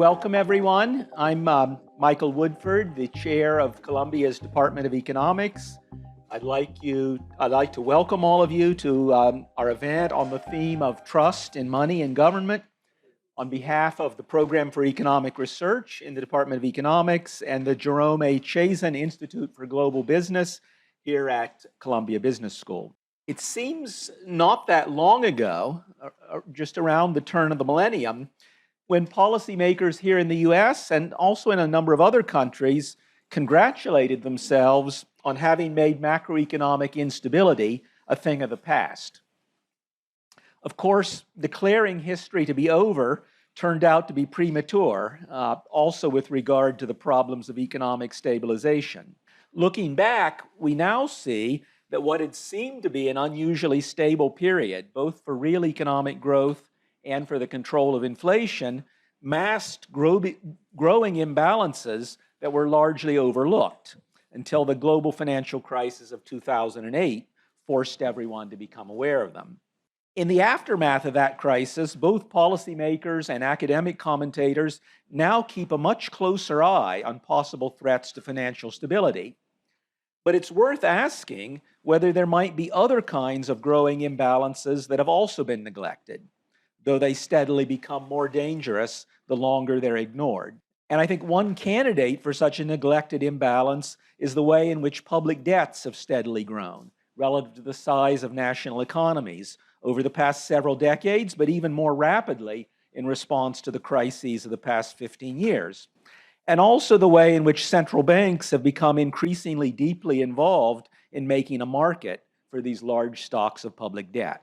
Welcome, everyone. I'm Michael Woodford, the chair of Columbia's Department of Economics. I'd like to welcome all of you to our event on the theme of trust in money and government on behalf of the Program for Economic Research in the Department of Economics and the Jerome Chazen Institute for Global Business here at Columbia Business School. It seems not that long ago, just around the turn of the millennium, when policymakers here in the US and also in a number of other countries congratulated themselves on having made macroeconomic instability a thing of the past. Of course, declaring history to be over turned out to be premature, also with regard to the problems of economic stabilization. Looking back, we now see that what had seemed to be an unusually stable period, both for real economic growth and for the control of inflation, masked growing imbalances that were largely overlooked until the global financial crisis of 2008 forced everyone to become aware of them. In the aftermath of that crisis, both policymakers and academic commentators now keep a much closer eye on possible threats to financial stability. But it's worth asking whether there might be other kinds of growing imbalances that have also been neglected, though they steadily become more dangerous the longer they're ignored. And I think one candidate for such a neglected imbalance is the way in which public debts have steadily grown relative to the size of national economies over the past several decades, but even more rapidly in response to the crises of the past 15 years. And also the way in which central banks have become increasingly deeply involved in making a market for these large stocks of public debt.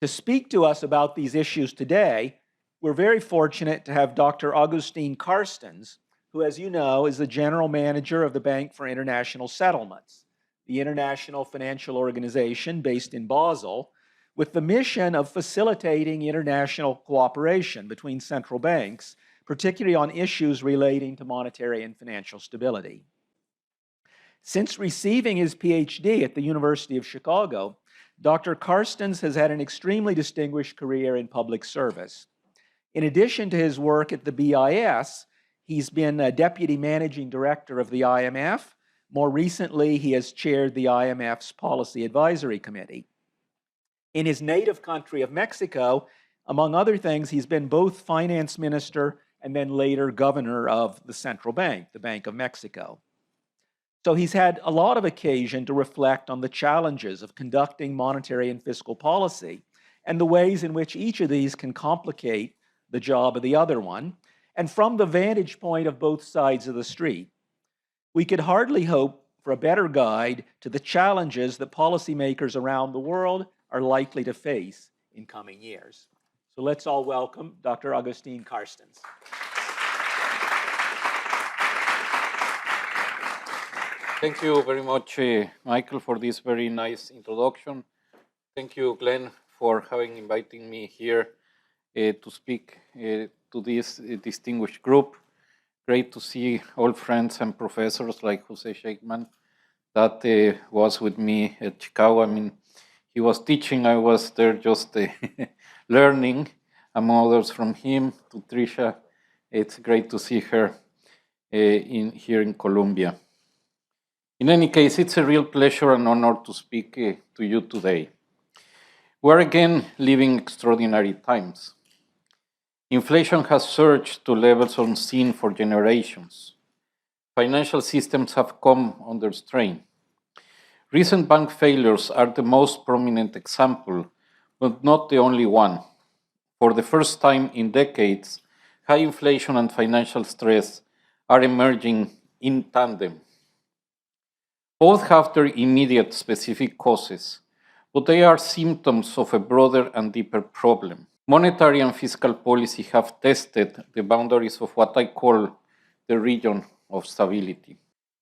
To speak to us about these issues today, we're very fortunate to have Dr. Augustine Carstens, who, as you know, is the general manager of the Bank for International Settlements, the international financial organization based in Basel, with the mission of facilitating international cooperation between central banks, particularly on issues relating to monetary and financial stability. Since receiving his PhD at the University of Chicago, Dr. Carstens has had an extremely distinguished career in public service. In addition to his work at the BIS, he's been a deputy managing director of the IMF. More recently, he has chaired the IMF's Policy Advisory Committee. In his native country of Mexico, among other things, he's been both finance minister and then later governor of the central bank, the Bank of Mexico. So he's had a lot of occasion to reflect on the challenges of conducting monetary and fiscal policy and the ways in which each of these can complicate the job of the other one, and from the vantage point of both sides of the street. We could hardly hope for a better guide to the challenges that policymakers around the world are likely to face in coming years. So let's all welcome Dr. Augustine Carstens. Thank you very much, Michael, for this very nice introduction. Thank you, Glenn, for having invited me here to speak to this distinguished group. Great to see old friends and professors like Jose Sheikman that was with me at Chicago. I mean, he was teaching, I was there just learning, among others from him, to Trisha. It's great to see her here in Columbia. In any case, it's a real pleasure and honor to speak to you today. We're again living extraordinary times. Inflation has surged to levels unseen for generations. Financial systems have come under strain. Recent bank failures are the most prominent example, but not the only one. For the first time in decades, high inflation and financial stress are emerging in tandem. Both have their immediate specific causes, but they are symptoms of a broader and deeper problem. Monetary and fiscal policy have tested the boundaries of what I call the region of stability.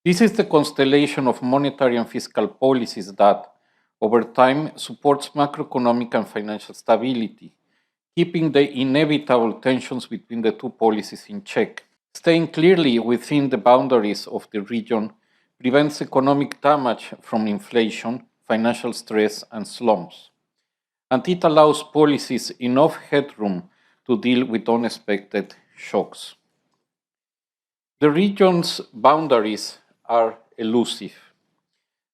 This is the constellation of monetary and fiscal policies that, over time, supports macroeconomic and financial stability, keeping the inevitable tensions between the two policies in check. Staying clearly within the boundaries of the region prevents economic damage from inflation, financial stress, and slumps. And it allows policies enough headroom to deal with unexpected shocks. The region's boundaries are elusive.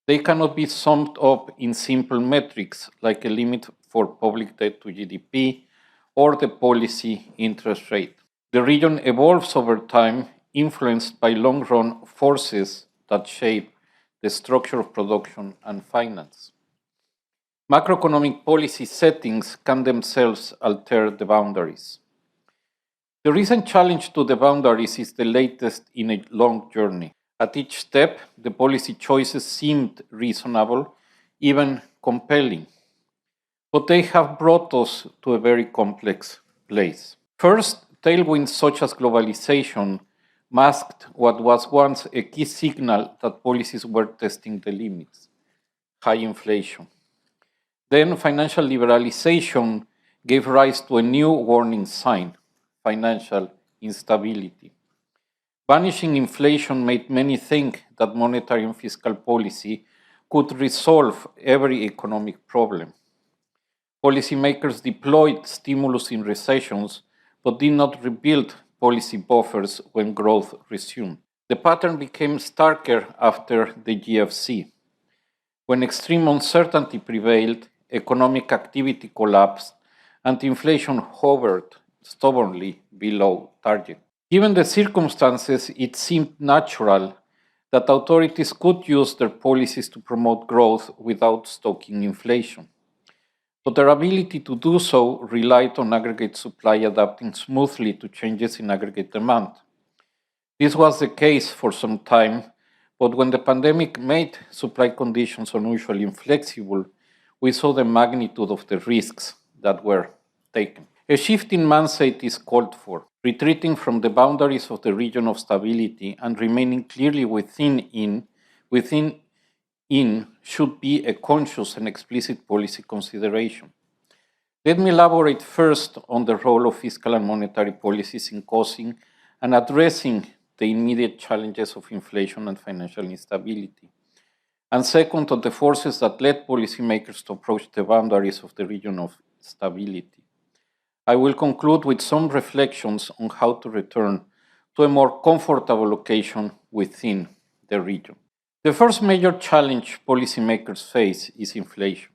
They cannot be summed up in simple metrics like a limit for public debt to GDP or the policy interest rate. The region evolves over time, influenced by long-run forces that shape the structure of production and finance. Macroeconomic policy settings can themselves alter the boundaries. The recent challenge to the boundaries is the latest in a long journey. At each step, the policy choices seemed reasonable, even compelling. But they have brought us to a very complex place. First, tailwinds such as globalization masked what was once a key signal that policies were testing the limits: high inflation. Then, financial liberalization gave rise to a new warning sign: financial instability. Vanishing inflation made many think that monetary and fiscal policy could resolve every economic problem. Policymakers deployed stimulus in recessions, but did not rebuild policy buffers when growth resumed. The pattern became starker after the GFC. When extreme uncertainty prevailed, economic activity collapsed, and inflation hovered stubbornly below target. Given the circumstances, it seemed natural that authorities could use their policies to promote growth without stoking inflation. But their ability to do so relied on aggregate supply adapting smoothly to changes in aggregate demand. This was the case for some time, but when the pandemic made supply conditions unusually inflexible, we saw the magnitude of the risks that were taken. A shift in mindset is called for, retreating from the boundaries of the region of stability and remaining clearly within should be a conscious and explicit policy consideration. Let me elaborate first on the role of fiscal and monetary policies in causing and addressing the immediate challenges of inflation and financial instability. And second, on the forces that led policymakers to approach the boundaries of the region of stability. I will conclude with some reflections on how to return to a more comfortable location within the region. The first major challenge policymakers face is inflation.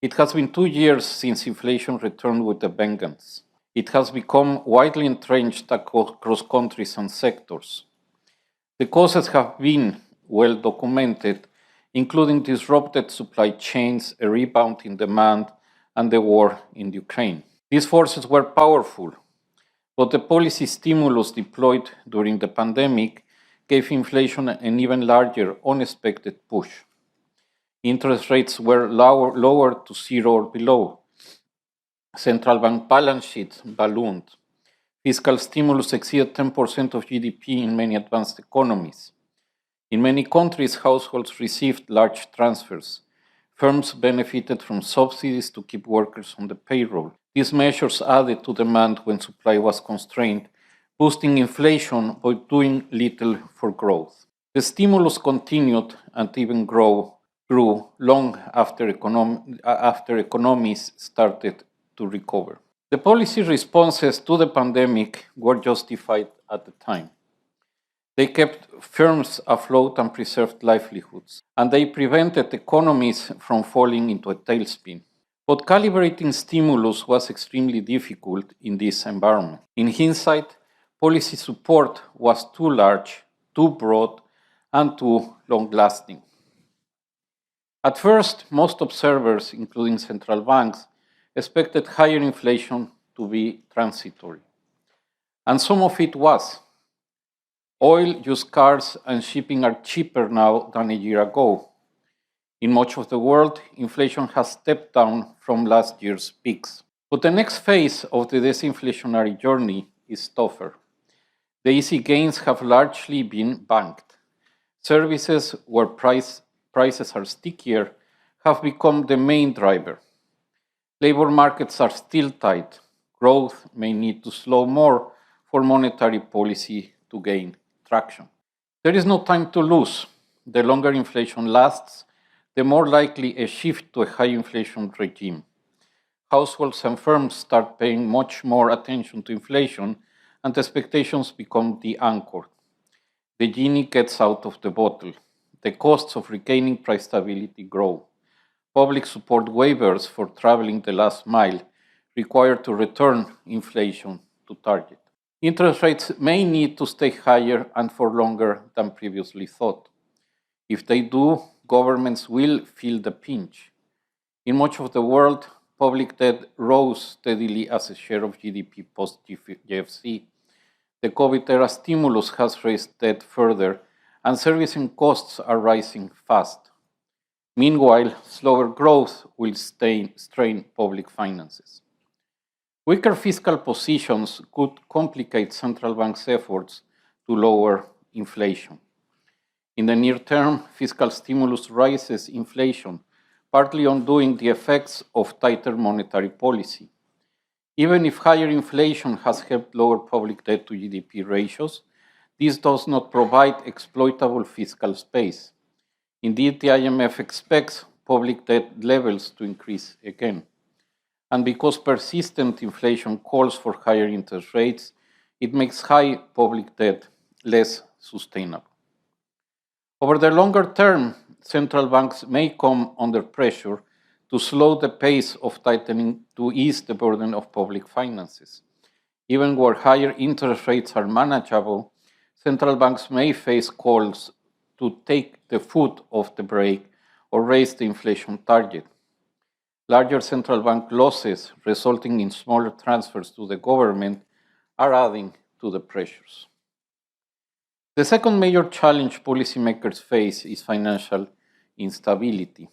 It has been 2 years since inflation returned with a vengeance. It has become widely entrenched across countries and sectors. The causes have been well documented, including disrupted supply chains, a rebound in demand, and the war in Ukraine. These forces were powerful, but the policy stimulus deployed during the pandemic gave inflation an even larger, unexpected push. Interest rates were lowered to zero or below. Central bank balance sheets ballooned. Fiscal stimulus exceeded 10% of GDP in many advanced economies. In many countries, households received large transfers. Firms benefited from subsidies to keep workers on the payroll. These measures added to demand when supply was constrained, boosting inflation but doing little for growth. The stimulus continued and even grew long after economies started to recover. The policy responses to the pandemic were justified at the time. They kept firms afloat and preserved livelihoods, and they prevented economies from falling into a tailspin. But calibrating stimulus was extremely difficult in this environment. In hindsight, policy support was too large, too broad, and too long-lasting. At first, most observers, including central banks, expected higher inflation to be transitory. And some of it was. Oil, used cars, and shipping are cheaper now than a year ago. In much of the world, inflation has stepped down from last year's peaks. But the next phase of the disinflationary journey is tougher. The easy gains have largely been banked. Services where prices are stickier have become the main driver. Labor markets are still tight. Growth may need to slow more for monetary policy to gain traction. There is no time to lose. The longer inflation lasts, the more likely a shift to a high inflation regime. Households and firms start paying much more attention to inflation, and expectations become the anchor. The genie gets out of the bottle. The costs of regaining price stability grow. Public support waivers for traveling the last mile require to return inflation to target. Interest rates may need to stay higher and for longer than previously thought. If they do, governments will feel the pinch. In much of the world, public debt rose steadily as a share of GDP post-GFC. The COVID-era stimulus has raised debt further, and servicing costs are rising fast. Meanwhile, slower growth will strain public finances. Weaker fiscal positions could complicate central banks' efforts to lower inflation. In the near term, fiscal stimulus rises inflation, partly undoing the effects of tighter monetary policy. Even if higher inflation has helped lower public debt to GDP ratios, this does not provide exploitable fiscal space. Indeed, the IMF expects public debt levels to increase again. And because persistent inflation calls for higher interest rates, it makes high public debt less sustainable. Over the longer term, central banks may come under pressure to slow the pace of tightening to ease the burden of public finances. Even where higher interest rates are manageable, central banks may face calls to take the foot off the brake or raise the inflation target. Larger central bank losses resulting in smaller transfers to the government are adding to the pressures. The second major challenge policymakers face is financial instability.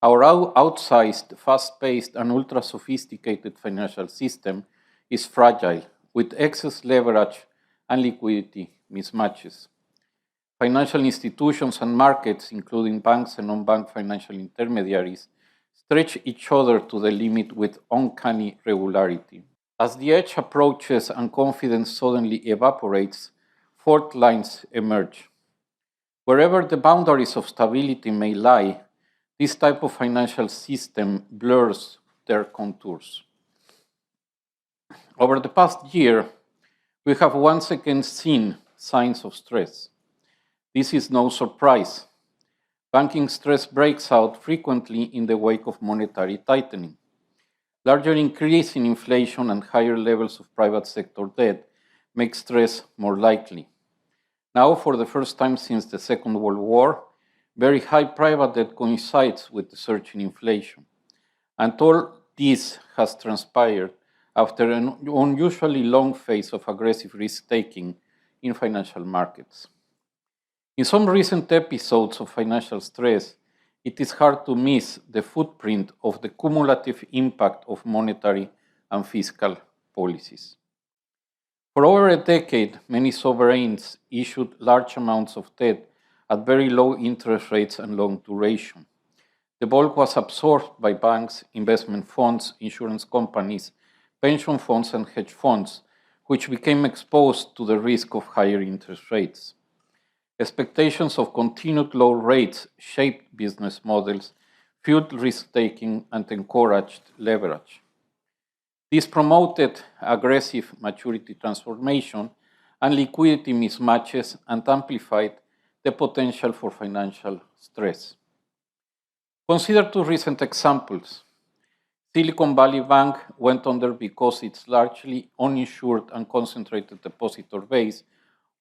Our outsized, fast-paced, and ultra-sophisticated financial system is fragile, with excess leverage and liquidity mismatches. Financial institutions and markets, including banks and non-bank financial intermediaries, stretch each other to the limit with uncanny regularity. As the edge approaches and confidence suddenly evaporates, fault lines emerge. Wherever the boundaries of stability may lie, this type of financial system blurs their contours. Over the past year, we have once again seen signs of stress. This is no surprise. Banking stress breaks out frequently in the wake of monetary tightening. Larger increase in inflation and higher levels of private sector debt make stress more likely. Now, for the first time since the Second World War, very high private debt coincides with the surge in inflation. And all this has transpired after an unusually long phase of aggressive risk-taking in financial markets. In some recent episodes of financial stress, it is hard to miss the footprint of the cumulative impact of monetary and fiscal policies. For over a decade, many sovereigns issued large amounts of debt at very low interest rates and long duration. The bulk was absorbed by banks, investment funds, insurance companies, pension funds, and hedge funds, which became exposed to the risk of higher interest rates. Expectations of continued low rates shaped business models, fueled risk-taking, and encouraged leverage. This promoted aggressive maturity transformation and liquidity mismatches and amplified the potential for financial stress. Consider two recent examples. Silicon Valley Bank went under because its largely uninsured and concentrated depositor base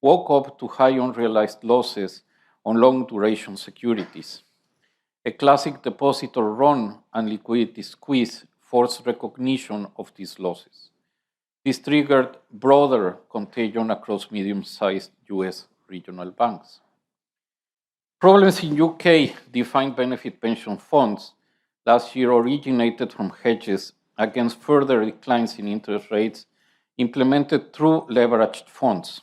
woke up to high unrealized losses on long-duration securities. A classic depositor run and liquidity squeeze forced recognition of these losses. This triggered broader contagion across medium-sized US regional banks. Problems in UK defined benefit pension funds last year originated from hedges against further declines in interest rates implemented through leveraged funds.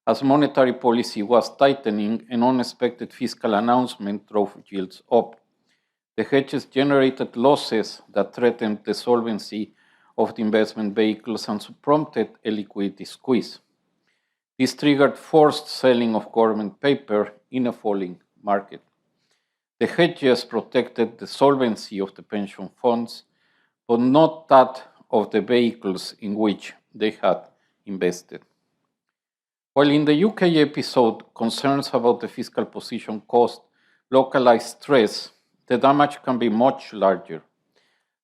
As monetary policy was tightening, an unexpected fiscal announcement drove yields up. The hedges generated losses that threatened the solvency of the investment vehicles and prompted a liquidity squeeze. This triggered forced selling of government paper in a falling market. The hedges protected the solvency of the pension funds, but not that of the vehicles in which they had invested. While in the UK episode, concerns about the fiscal position caused localized stress, the damage can be much larger.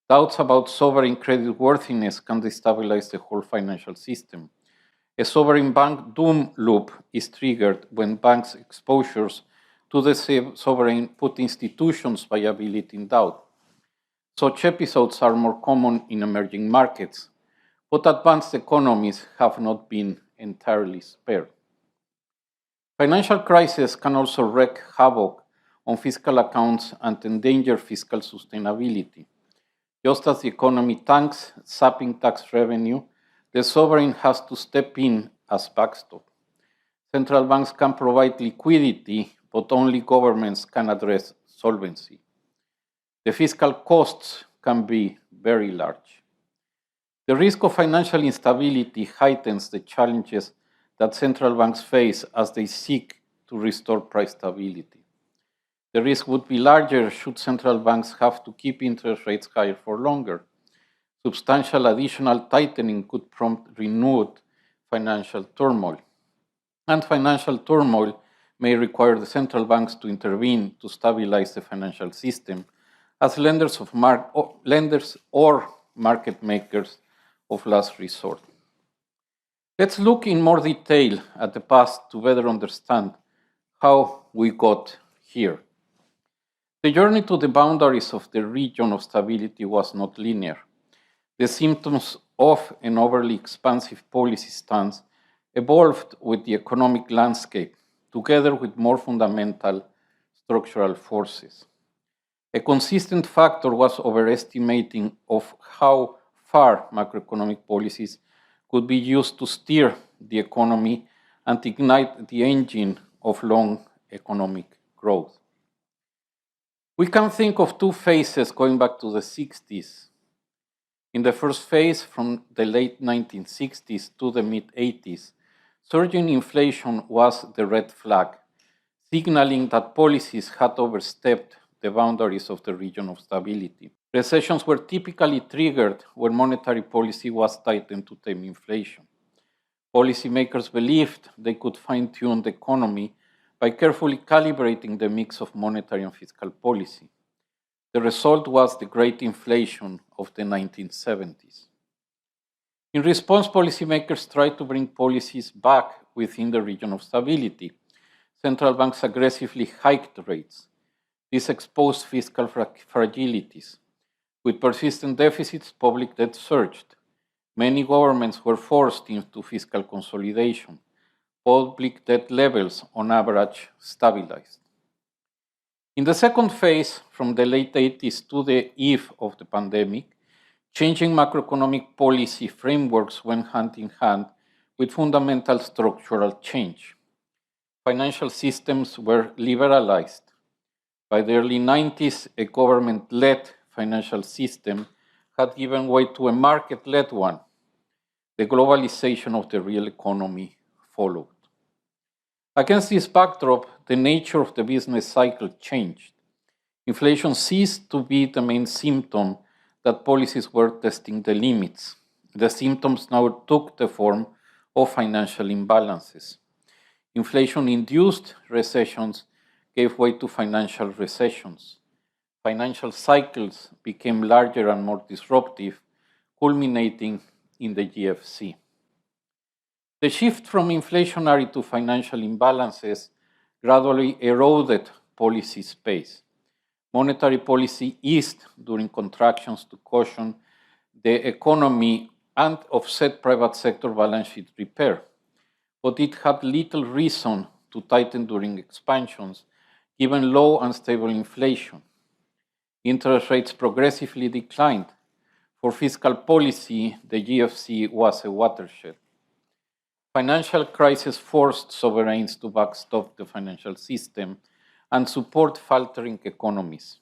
Doubts about sovereign creditworthiness can destabilize the whole financial system. A sovereign bank doom loop is triggered when banks' exposures to the sovereign put institutions' viability in doubt. Such episodes are more common in emerging markets, but advanced economies have not been entirely spared. Financial crises can also wreak havoc on fiscal accounts and endanger fiscal sustainability. Just as the economy tanks, sapping tax revenue, the sovereign has to step in as backstop. Central banks can provide liquidity, but only governments can address solvency. The fiscal costs can be very large. The risk of financial instability heightens the challenges that central banks face as they seek to restore price stability. The risk would be larger should central banks have to keep interest rates higher for longer. Substantial additional tightening could prompt renewed financial turmoil. And financial turmoil may require the central banks to intervene to stabilize the financial system as lenders or market makers of last resort. Let's look in more detail at the past to better understand how we got here. The journey to the boundaries of the region of stability was not linear. The symptoms of an overly expansive policy stance evolved with the economic landscape, together with more fundamental structural forces. A consistent factor was overestimating of how far macroeconomic policies could be used to steer the economy and ignite the engine of long economic growth. We can think of two phases going back to the 60s. In the first phase, from the late 1960s to the mid-80s, surging inflation was the red flag, signaling that policies had overstepped the boundaries of the region of stability. Recessions were typically triggered when monetary policy was tightened to tame inflation. Policymakers believed they could fine-tune the economy by carefully calibrating the mix of monetary and fiscal policy. The result was the great inflation of the 1970s. In response, policymakers tried to bring policies back within the region of stability. Central banks aggressively hiked rates. This exposed fiscal fragilities. With persistent deficits, public debt surged. Many governments were forced into fiscal consolidation. Public debt levels, on average, stabilized. In the second phase, from the late 80s to the eve of the pandemic, changing macroeconomic policy frameworks went hand in hand with fundamental structural change. Financial systems were liberalized. By the early 90s, a government-led financial system had given way to a market-led one. The globalization of the real economy followed. Against this backdrop, the nature of the business cycle changed. Inflation ceased to be the main symptom that policies were testing the limits. The symptoms now took the form of financial imbalances. Inflation-induced recessions gave way to financial recessions. Financial cycles became larger and more disruptive, culminating in the GFC. The shift from inflationary to financial imbalances gradually eroded policy space. Monetary policy eased during contractions to cushion the economy and offset private sector balance sheet repair, but it had little reason to tighten during expansions, given low and stable inflation. Interest rates progressively declined. For fiscal policy, the GFC was a watershed. Financial crisis forced sovereigns to backstop the financial system and support faltering economies.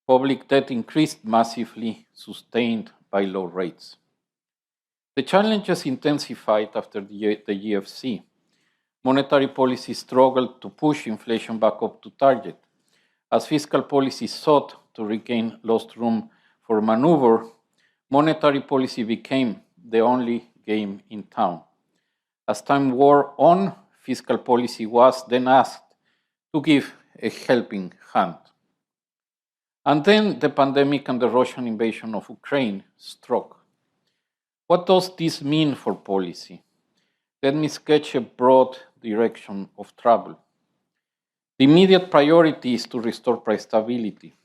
Public debt increased massively, sustained by low rates. The challenges intensified after the GFC. Monetary policy struggled to push inflation back up to target. As fiscal policy sought to regain lost room for maneuver, monetary policy became the only game in town. As time wore on, fiscal policy was then asked to give a helping hand. And then the pandemic and the Russian invasion of Ukraine struck. What does this mean for policy? Let me sketch a broad direction of travel. The immediate priority is to restore price stability.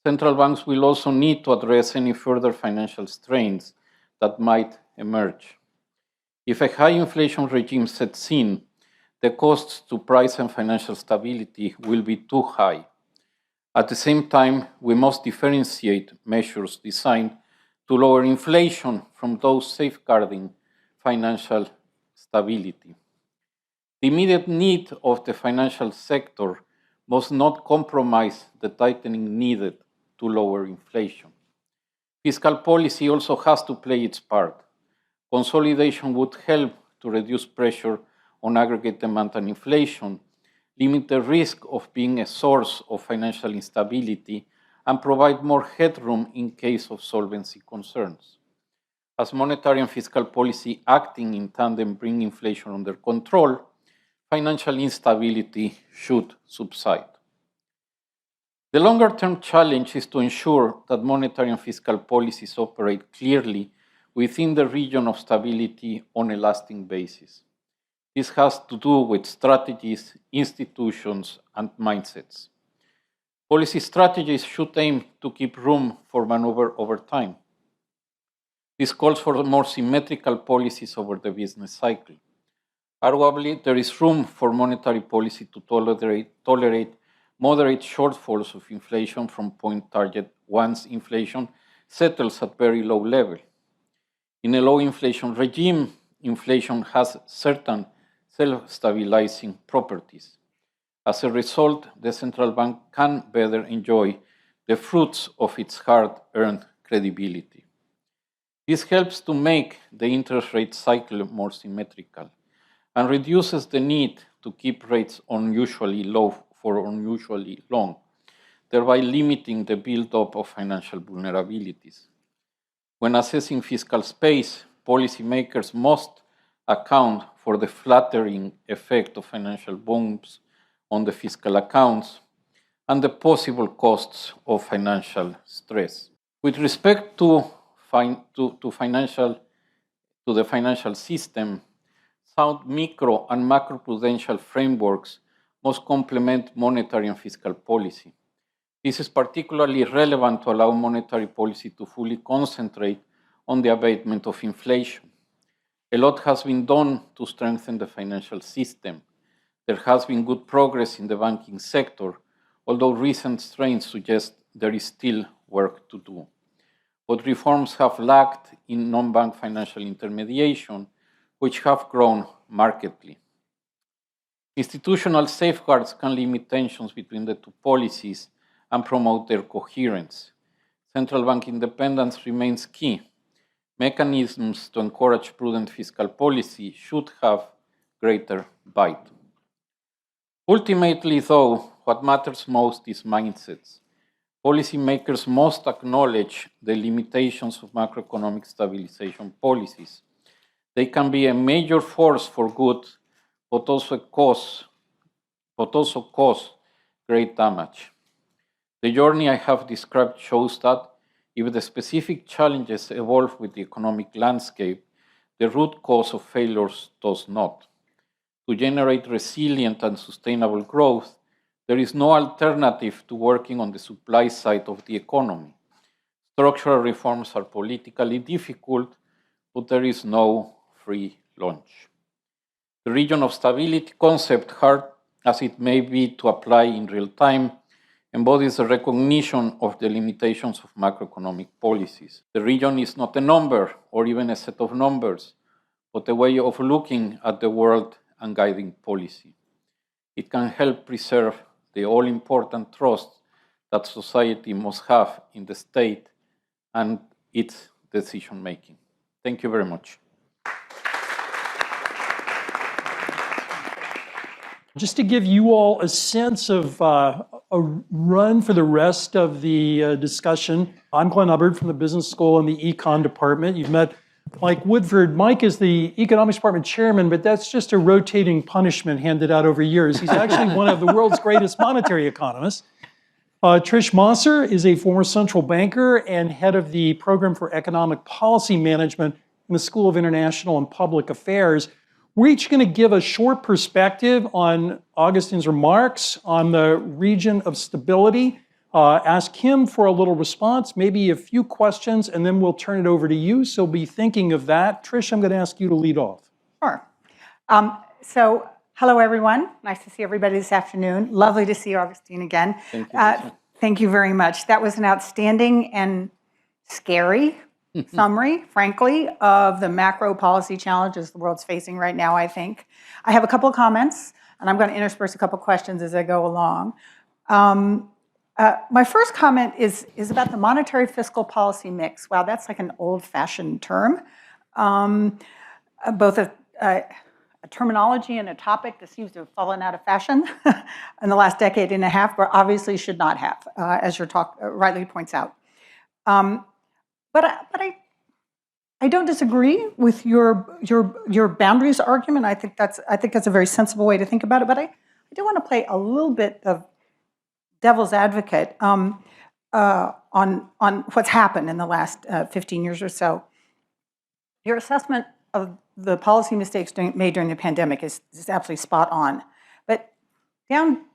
Central banks will also need to address any further financial strains that might emerge. If a high inflation regime sets in, the costs to price and financial stability will be too high. At the same time, we must differentiate measures designed to lower inflation from those safeguarding financial stability. The immediate need of the financial sector must not compromise the tightening needed to lower inflation. Fiscal policy also has to play its part. Consolidation would help to reduce pressure on aggregate demand and inflation, limit the risk of being a source of financial instability, and provide more headroom in case of solvency concerns. As monetary and fiscal policy acting in tandem bring inflation under control, financial instability should subside. The longer-term challenge is to ensure that monetary and fiscal policies operate clearly within the region of stability on a lasting basis. This has to do with strategies, institutions, and mindsets. Policy strategies should aim to keep room for maneuver over time. This calls for more symmetrical policies over the business cycle. Arguably, there is room for monetary policy to tolerate moderate shortfalls of inflation from point target once inflation settles at very low level. In a low inflation regime, inflation has certain self-stabilizing properties. As a result, the central bank can better enjoy the fruits of its hard-earned credibility. This helps to make the interest rate cycle more symmetrical and reduces the need to keep rates unusually low for unusually long, thereby limiting the build-up of financial vulnerabilities. When assessing fiscal space, policymakers must account for the flattering effect of financial bumps on the fiscal accounts and the possible costs of financial stress. With respect to the financial system, sound micro and macroprudential frameworks must complement monetary and fiscal policy. This is particularly relevant to allow monetary policy to fully concentrate on the abatement of inflation. A lot has been done to strengthen the financial system. There has been good progress in the banking sector, although recent strains suggest there is still work to do. But reforms have lacked in non-bank financial intermediation, which have grown markedly. Institutional safeguards can limit tensions between the two policies and promote their coherence. Central bank independence remains key. Mechanisms to encourage prudent fiscal policy should have greater bite. Ultimately, though, what matters most is mindsets. Policymakers must acknowledge the limitations of macroeconomic stabilization policies. They can be a major force for good, but also cause great damage. The journey I have described shows that if the specific challenges evolve with the economic landscape, the root cause of failures does not. To generate resilient and sustainable growth, there is no alternative to working on the supply side of the economy. Structural reforms are politically difficult, but there is no free lunch. The region of stability concept, hard as it may be to apply in real time, embodies a recognition of the limitations of macroeconomic policies. The region is not a number or even a set of numbers, but a way of looking at the world and guiding policy. It can help preserve the all-important trust that society must have in the state and its decision-making. Thank you very much. Just to give you all a sense of a run for the rest of the discussion, I'm Glenn Hubbard from the Business School in the Econ Department. You've met Mike Woodford. Mike is the Economics Department chairman, but that's just a rotating punishment handed out over years. He's actually one of the world's greatest monetary economists. Trish Mosser is a former central banker and head of the Program for Economic Policy Management in the School of International and Public Affairs. We're each going to give a short perspective on Augustine's remarks on the region of stability. Ask him for a little response, maybe a few questions, and then we'll turn it over to you. So be thinking of that. Trish, I'm going to ask you to lead off. Sure. So hello, everyone. Nice to see everybody this afternoon. Lovely to see Augustine again. Thank you. Thank you very much. That was an outstanding and scary summary, frankly, of the macro policy challenges the world's facing right now, I think. I have a couple of comments, and I'm going to intersperse a couple of questions as I go along. My first comment is about the monetary fiscal policy mix. Wow, that's like an old-fashioned term. Both a terminology and a topic that seems to have fallen out of fashion in the last decade and a half, but obviously should not have, as your talk rightly points out. But I don't disagree with your boundaries argument. I think that's a very sensible way to think about it. But I do want to play a little bit of devil's advocate on what's happened in the last 15 years or so. Your assessment of the policy mistakes made during the pandemic is absolutely spot on. But isn't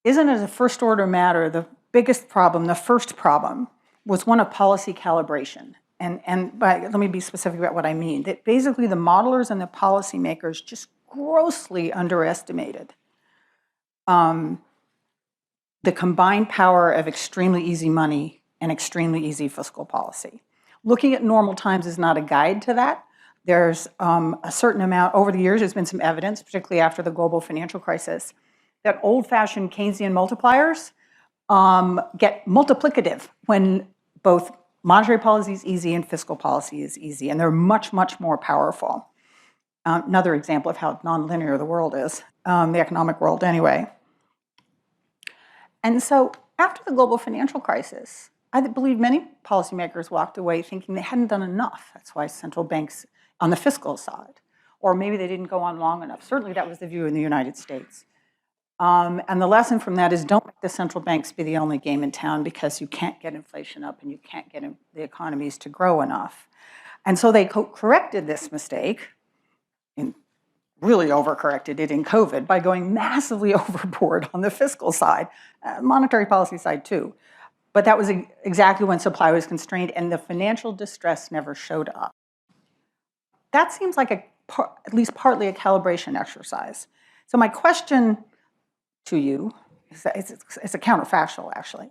it a first order matter? The biggest problem, the first problem, was one of policy calibration. Let me be specific about what I mean. That basically the modelers and the policymakers just grossly underestimated the combined power of extremely easy money and extremely easy fiscal policy. Looking at normal times is not a guide to that. There's a certain amount, over the years, there's been some evidence, particularly after the global financial crisis, that old-fashioned Keynesian multipliers get multiplicative when both monetary policy is easy and fiscal policy is easy, and they're much, much more powerful. Another example of how nonlinear the world is, the economic world anyway. And so after the global financial crisis, I believe many policymakers walked away thinking they hadn't done enough. That's why central banks on the fiscal side, or maybe they didn't go on long enough. Certainly that was the view in the United States. And the lesson from that is don't make the central banks be the only game in town because you can't get inflation up and you can't get the economies to grow enough. And so they corrected this mistake, really overcorrected it in COVID by going massively overboard on the fiscal side, monetary policy side too. But that was exactly when supply was constrained and the financial distress never showed up. That seems like at least partly a calibration exercise. So my question to you, it's a counterfactual actually.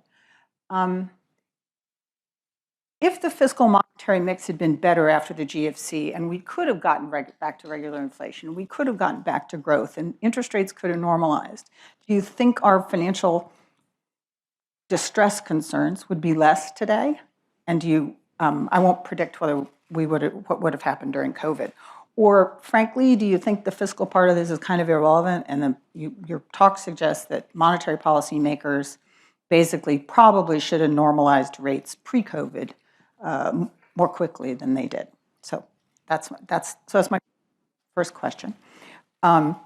If the fiscal monetary mix had been better after the GFC and we could have gotten back to regular inflation, we could have gotten back to growth and interest rates could have normalized, do you think our financial distress concerns would be less today? And I won't predict what would have happened during COVID. Or frankly, do you think the fiscal part of this is kind of irrelevant and your talk suggests that monetary policy makers basically probably should have normalized rates pre-COVID more quickly than they did? So that's my first question. Want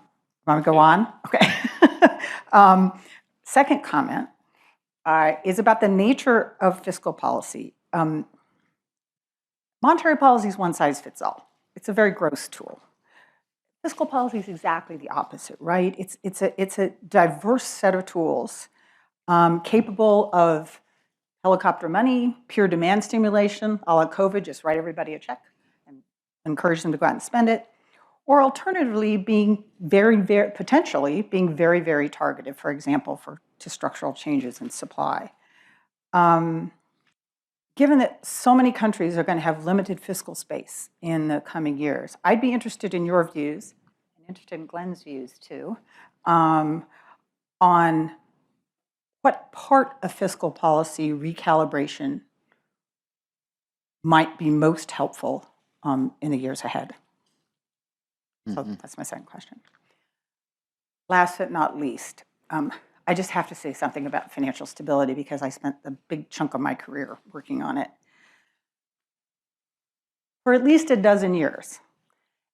to go on? Okay. Second comment is about the nature of fiscal policy. Monetary policy is one size fits all. It's a very gross tool. Fiscal policy is exactly the opposite, right? It's a diverse set of tools capable of helicopter money, pure demand stimulation, a la COVID, just write everybody a check and encourage them to go out and spend it, or alternatively potentially being very, very targeted, for example, to structural changes in supply. Given that so many countries are going to have limited fiscal space in the coming years, I'd be interested in your views, and interested in Glenn's views too, on what part of fiscal policy recalibration might be most helpful in the years ahead. So that's my second question. Last but not least, I just have to say something about financial stability because I spent a big chunk of my career working on it. for at least a dozen years,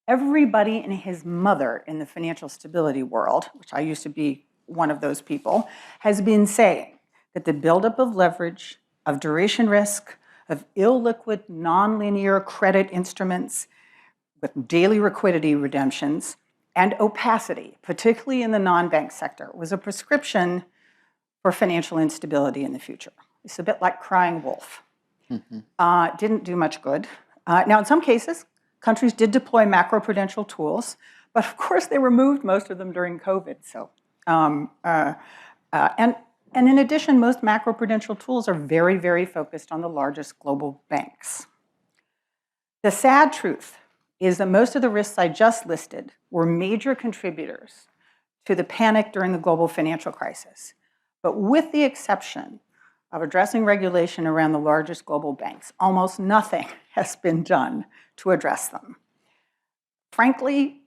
everybody and his mother in the financial stability world, which I used to be one of those people, has been saying that the buildup of leverage, of duration risk, of illiquid, nonlinear credit instruments with daily liquidity redemptions, and opacity, particularly in the non-bank sector, was a prescription for financial instability in the future. It's a bit like crying wolf. Didn't do much good. Now, in some cases, countries did deploy macroprudential tools, but of course they removed most of them during COVID. So, and in addition, most macroprudential tools are very, very focused on the largest global banks. The sad truth is that most of the risks I just listed were major contributors to the panic during the global financial crisis. But with the exception of addressing regulation around the largest global banks, almost nothing has been done to address them. Frankly,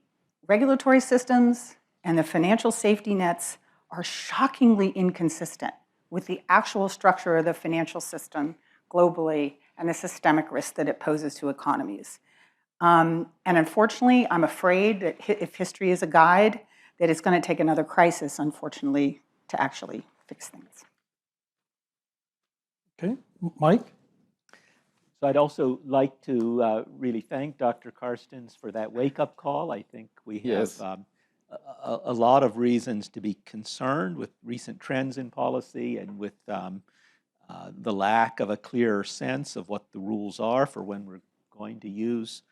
regulatory systems and the financial safety nets are shockingly inconsistent with the actual structure of the financial system globally and the systemic risk that it poses to economies. And unfortunately, I'm afraid that if history is a guide, that it's going to take another crisis, unfortunately, to actually fix things. Okay, Mike? So I'd also like to really thank Dr. Carstens for that wake-up call. I think we have Yes. a lot of reasons to be concerned with recent trends in policy and with the lack of a clearer sense of what the rules are for when we're going to use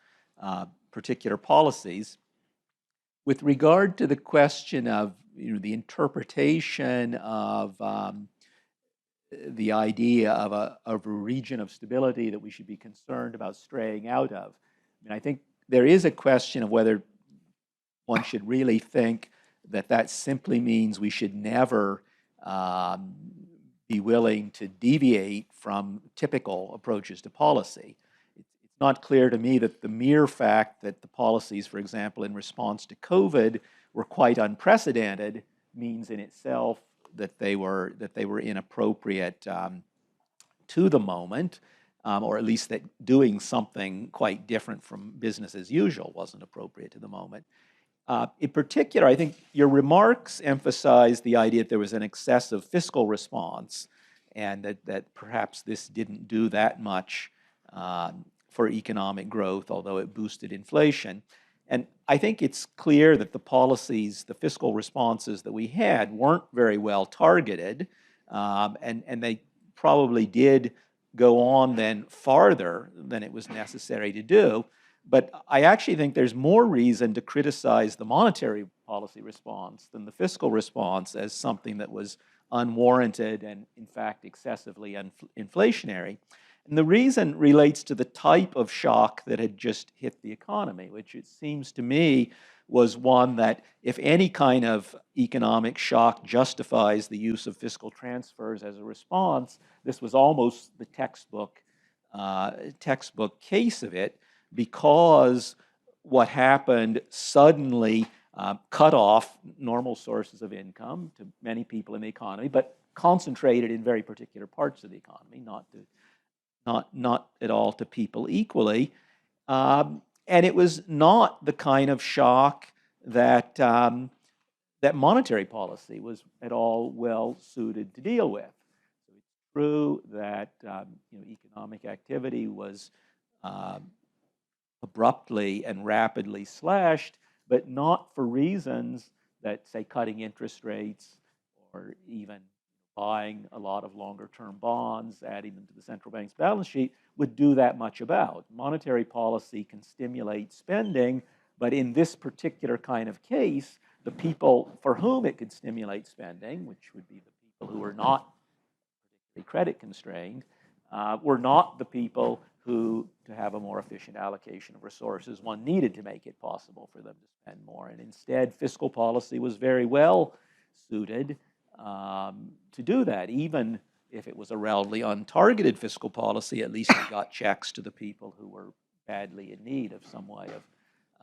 particular policies. With regard to the question of the interpretation of the idea of a region of stability that we should be concerned about straying out of, I think there is a question of whether one should really think that that simply means we should never be willing to deviate from typical approaches to policy. It's not clear to me that the mere fact that the policies, for example, in response to COVID were quite unprecedented means in itself that they were inappropriate to the moment, or at least that doing something quite different from business as usual wasn't appropriate to the moment. In particular, I think your remarks emphasize the idea that there was an excessive fiscal response and that perhaps this didn't do that much for economic growth, although it boosted inflation. And I think it's clear that the policies, the fiscal responses that we had weren't very well targeted, and they probably did go on then farther than it was necessary to do. But I actually think there's more reason to criticize the monetary policy response than the fiscal response as something that was unwarranted and, in fact, excessively inflationary. And the reason relates to the type of shock that had just hit the economy, which it seems to me was one that if any kind of economic shock justifies the use of fiscal transfers as a response, this was almost the textbook case of it, because what happened suddenly cut off normal sources of income to many people in the economy, but concentrated in very particular parts of the economy, not at all to people equally. And it was not the kind of shock that that monetary policy was at all well suited to deal with. So it's true that economic activity was abruptly and rapidly slashed, but not for reasons that, say, cutting interest rates or even buying a lot of longer-term bonds, adding them to the central bank's balance sheet, would do that much about. Monetary policy can stimulate spending, but in this particular kind of case, the people for whom it could stimulate spending, which would be the people who were not particularly credit constrained, were not the people who, to have a more efficient allocation of resources, one needed to make it possible for them to spend more. And instead, fiscal policy was very well suited to do that. Even if it was a relatively untargeted fiscal policy, at least it got checks to the people who were badly in need of some way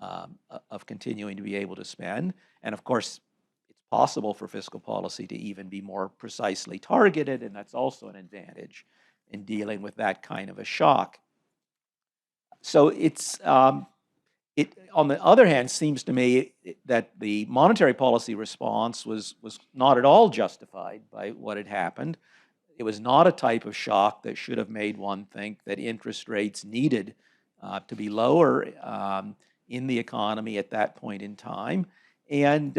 of continuing to be able to spend. And of course, it's possible for fiscal policy to even be more precisely targeted, and that's also an advantage in dealing with that kind of a shock. So it, on the other hand, seems to me that the monetary policy response was not at all justified by what had happened. It was not a type of shock that should have made one think that interest rates needed to be lower in the economy at that point in time. And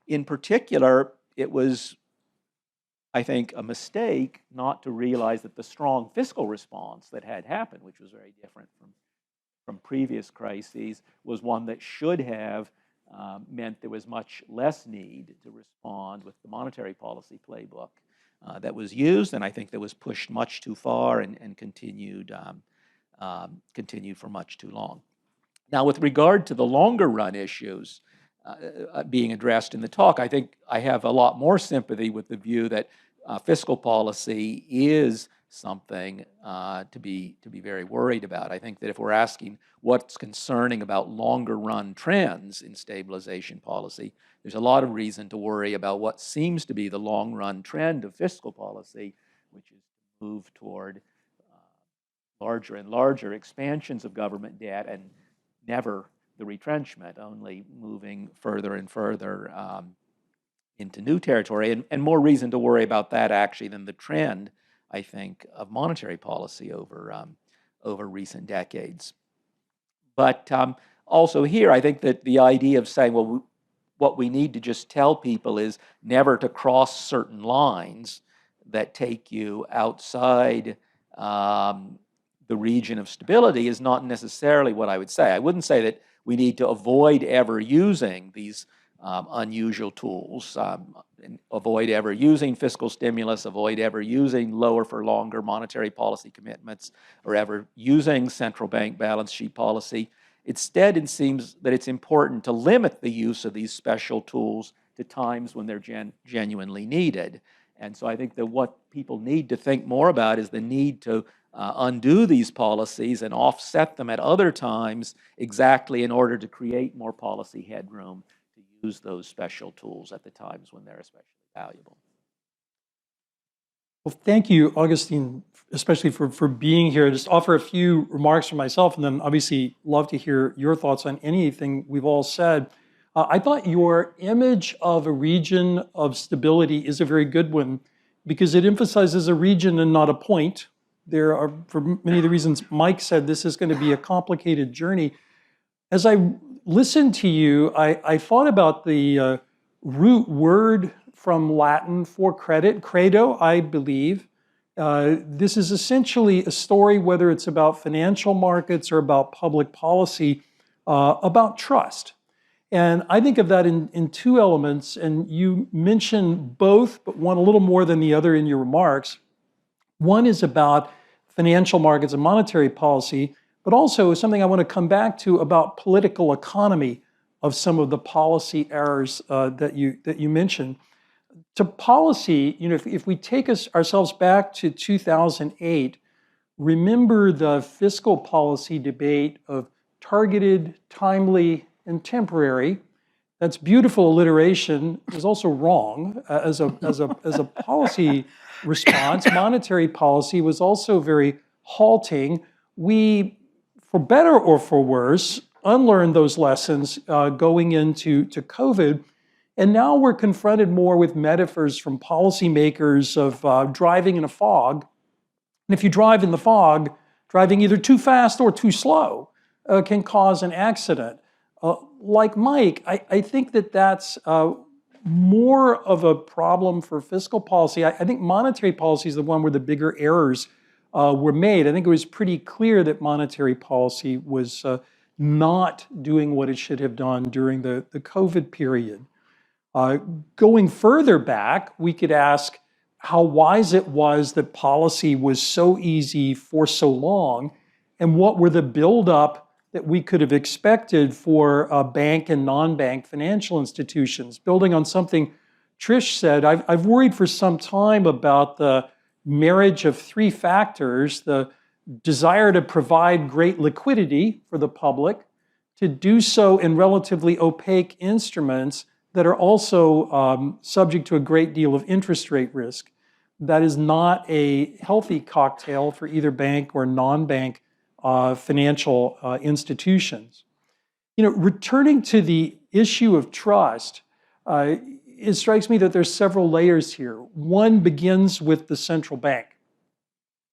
in particular, it was, I think, a mistake not to realize that the strong fiscal response that had happened, which was very different from previous crises, was one that should have meant there was much less need to respond with the monetary policy playbook that was used, and I think that was pushed much too far and continued for much too long. Now, with regard to the longer run issues being addressed in the talk, I think I have a lot more sympathy with the view that fiscal policy is something to be very worried about. I think that if we're asking what's concerning about longer run trends in stabilization policy, there's a lot of reason to worry about what seems to be the long run trend of fiscal policy, which is to move toward larger and larger expansions of government debt and never the retrenchment, only moving further and further into new territory, and more reason to worry about that actually than the trend, I think, of monetary policy over recent decades. But also here, I think that the idea of saying, well, what we need to just tell people is never to cross certain lines that take you outside the region of stability is not necessarily what I would say. I wouldn't say that we need to avoid ever using these unusual tools, avoid ever using fiscal stimulus, avoid ever using lower for longer monetary policy commitments, or ever using central bank balance sheet policy. Instead, it seems that it's important to limit the use of these special tools to times when they're genuinely needed. And so I think that what people need to think more about is the need to undo these policies and offset them at other times exactly in order to create more policy headroom to use those special tools at the times when they're especially valuable. Well, thank you, Augustine, especially for being here. Just offer a few remarks from myself, and then obviously love to hear your thoughts on anything we've all said. I thought your image of a region of stability is a very good one because it emphasizes a region and not a point. There are, for many of the reasons Mike said, this is going to be a complicated journey. As I listened to you, I thought about the root word from Latin for credit, credo, I believe. This is essentially a story, whether it's about financial markets or about public policy, about trust. And I think of that in two elements, and you mentioned both, but one a little more than the other in your remarks. One is about financial markets and monetary policy, but also something I want to come back to about political economy of some of the policy errors that you mentioned. To policy, if we take ourselves back to 2008, remember the fiscal policy debate of targeted, timely, and temporary. That's beautiful alliteration. It was also wrong as a policy response. Monetary policy was also very halting. We, for better or for worse, unlearned those lessons going into COVID. And now we're confronted more with metaphors from policymakers of driving in a fog. And if you drive in the fog, driving either too fast or too slow can cause an accident. Like Mike, I think that's more of a problem for fiscal policy. I think monetary policy is the one where the bigger errors were made. I think it was pretty clear that monetary policy was not doing what it should have done during the COVID period. Going further back, we could ask how wise it was that policy was so easy for so long, and what were the buildup that we could have expected for bank and non-bank financial institutions. Building on something Trish said, I've worried for some time about the marriage of three factors: the desire to provide great liquidity for the public, to do so in relatively opaque instruments that are also subject to a great deal of interest rate risk. That is not a healthy cocktail for either bank or non-bank financial institutions. You know, returning to the issue of trust, it strikes me that there's several layers here. One begins with the central bank.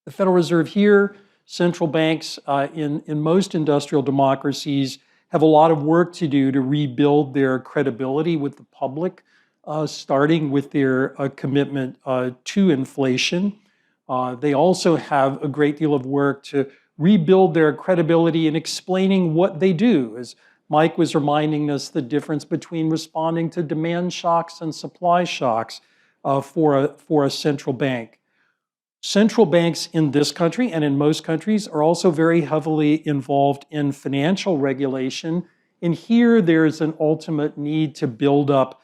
The Federal Reserve here, central banks in most industrial democracies have a lot of work to do to rebuild their credibility with the public, starting with their commitment to inflation. They also have a great deal of work to rebuild their credibility in explaining what they do. As Mike was reminding us, the difference between responding to demand shocks and supply shocks for a central bank. Central banks in this country and in most countries are also very heavily involved in financial regulation. And here there's an ultimate need to build up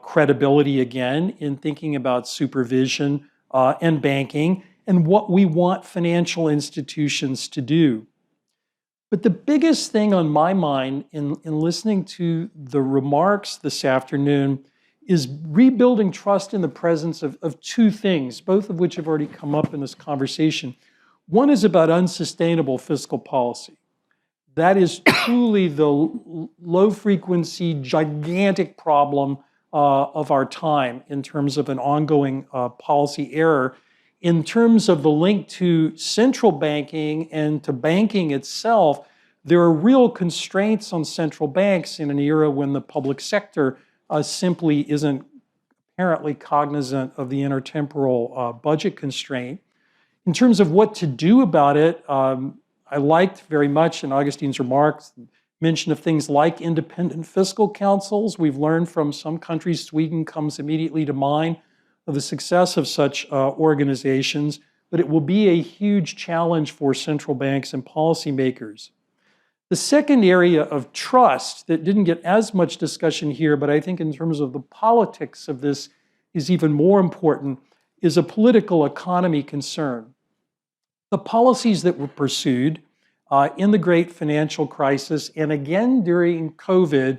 credibility again in thinking about supervision and banking and what we want financial institutions to do. But the biggest thing on my mind in listening to the remarks this afternoon is rebuilding trust in the presence of two things, both of which have already come up in this conversation. One is about unsustainable fiscal policy. That is truly the low-frequency, gigantic problem of our time in terms of an ongoing policy error. In terms of the link to central banking and to banking itself, there are real constraints on central banks in an era when the public sector simply isn't apparently cognizant of the intertemporal budget constraint. In terms of what to do about it, I liked very much in Augustine's remarks mention of things like independent fiscal councils. We've learned from some countries, Sweden comes immediately to mind, of the success of such organizations, but it will be a huge challenge for central banks and policymakers. The second area of trust that didn't get as much discussion here, but I think in terms of the politics of this is even more important, is a political economy concern. The policies that were pursued in the great financial crisis and again during COVID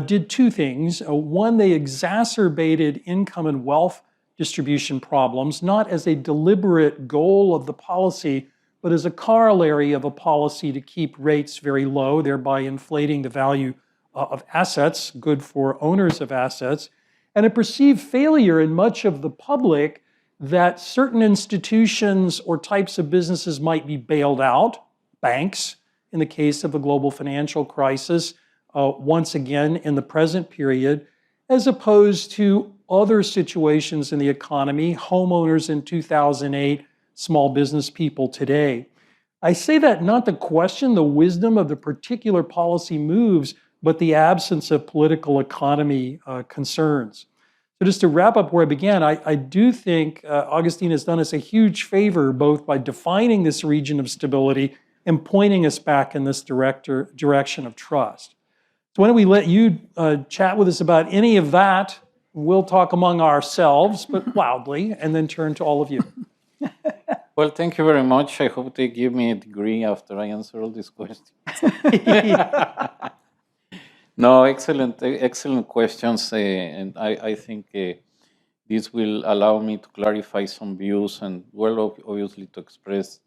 did two things. One, they exacerbated income and wealth distribution problems, not as a deliberate goal of the policy, but as a corollary of a policy to keep rates very low, thereby inflating the value of assets, good for owners of assets, and a perceived failure in much of the public that certain institutions or types of businesses might be bailed out, banks, in the case of a global financial crisis, once again in the present period, as opposed to other situations in the economy, homeowners in 2008, small business people today. I say that not to question the wisdom of the particular policy moves, but the absence of political economy concerns. So just to wrap up where I began, I do think Augustine has done us a huge favor both by defining this region of stability and pointing us back in this direction of trust. So why don't we let you chat with us about any of that? We'll talk among ourselves, but loudly, and then turn to all of you. Well, thank you very much. I hope they give me a degree after I answer all these questions. No, excellent questions, and I think this will allow me to clarify some views and, well, obviously to express.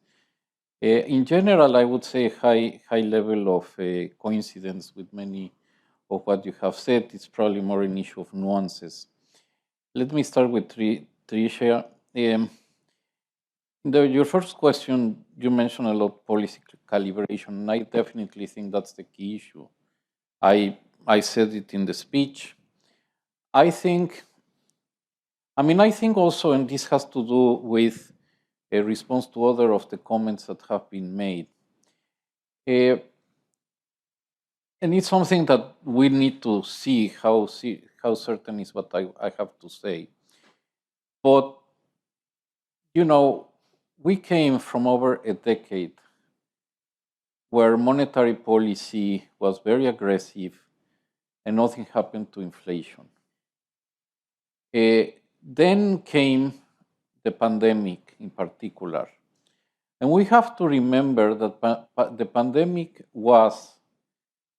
In general, I would say high level of coincidence with many of what you have said. It's probably more an issue of nuances. Let me start with Tricia. Your first question, you mentioned a lot policy calibration, and I definitely think that's the key issue. I said it in the speech. I think also, and this has to do with a response to other of the comments that have been made. And it's something that we need to see how certain is what I have to say. But, you know, we came from over a decade where monetary policy was very aggressive and nothing happened to inflation. Then came the pandemic in particular. And we have to remember that the pandemic was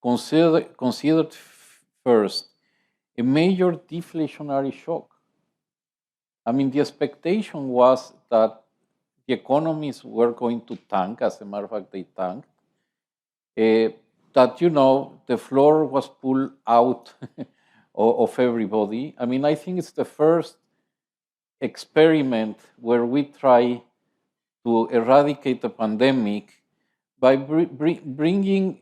considered first a major deflationary shock. I mean, the expectation was that the economies were going to tank. As a matter of fact, they tanked. That, the floor was pulled out of everybody. I mean, I think it's the first experiment where we try to eradicate the pandemic by bringing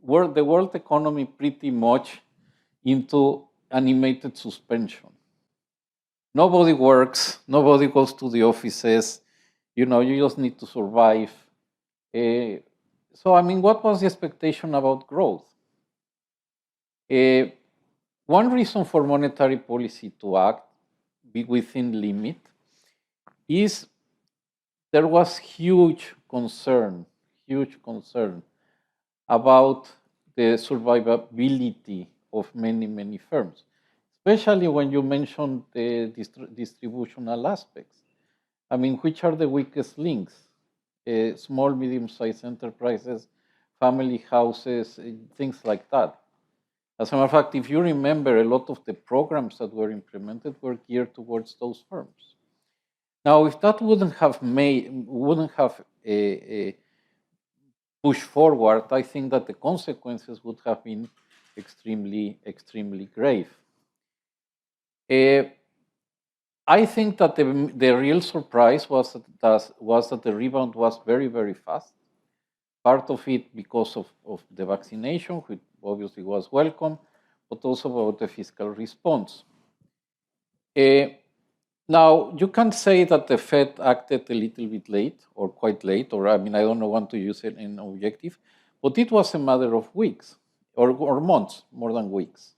the world economy pretty much into animated suspension. Nobody works, nobody goes to the offices, you just need to survive. So, I mean, what was the expectation about growth? One reason for monetary policy to act within limit is there was huge concern about the survivability of many, many firms, especially when you mention the distributional aspects. I mean, which are the weakest links? Small, medium-sized enterprises, family houses, things like that. As a matter of fact, if you remember, a lot of the programs that were implemented were geared towards those firms. Now, if that wouldn't have pushed forward, I think that the consequences would have been extremely, extremely grave. I think that the real surprise was that the rebound was very, very fast. Part of it because of the vaccination, which obviously was welcome, but also about the fiscal response. Now, you can say that the Fed acted a little bit late or quite late, or I mean, I don't want to use it in objective, but it was a matter of weeks or months, more than weeks.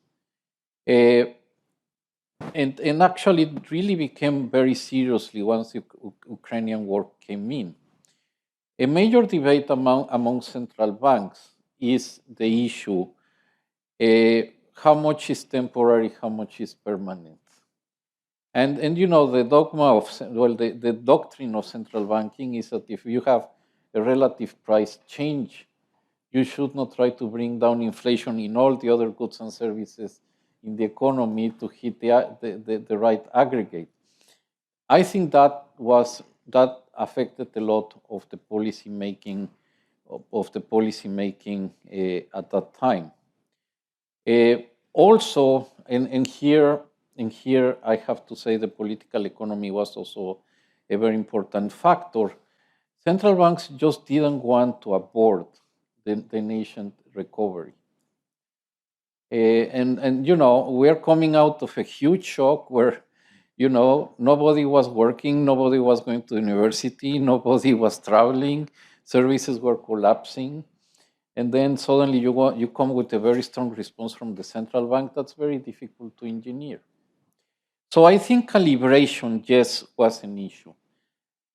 And actually, it really became very seriously once the Ukrainian war came in. A major debate among central banks is the issue, how much is temporary, how much is permanent? And the dogma of, the doctrine of central banking is that if you have a relative price change, you should not try to bring down inflation in all the other goods and services in the economy to hit the right aggregate. I think that affected a lot of the policy making at that time. Also, and here I have to say the political economy was also a very important factor. Central banks just didn't want to abort the nation's recovery. And we are coming out of a huge shock where, nobody was working, nobody was going to university, nobody was traveling, services were collapsing. And then suddenly you come with a very strong response from the central bank that's very difficult to engineer. So I think calibration, yes, was an issue.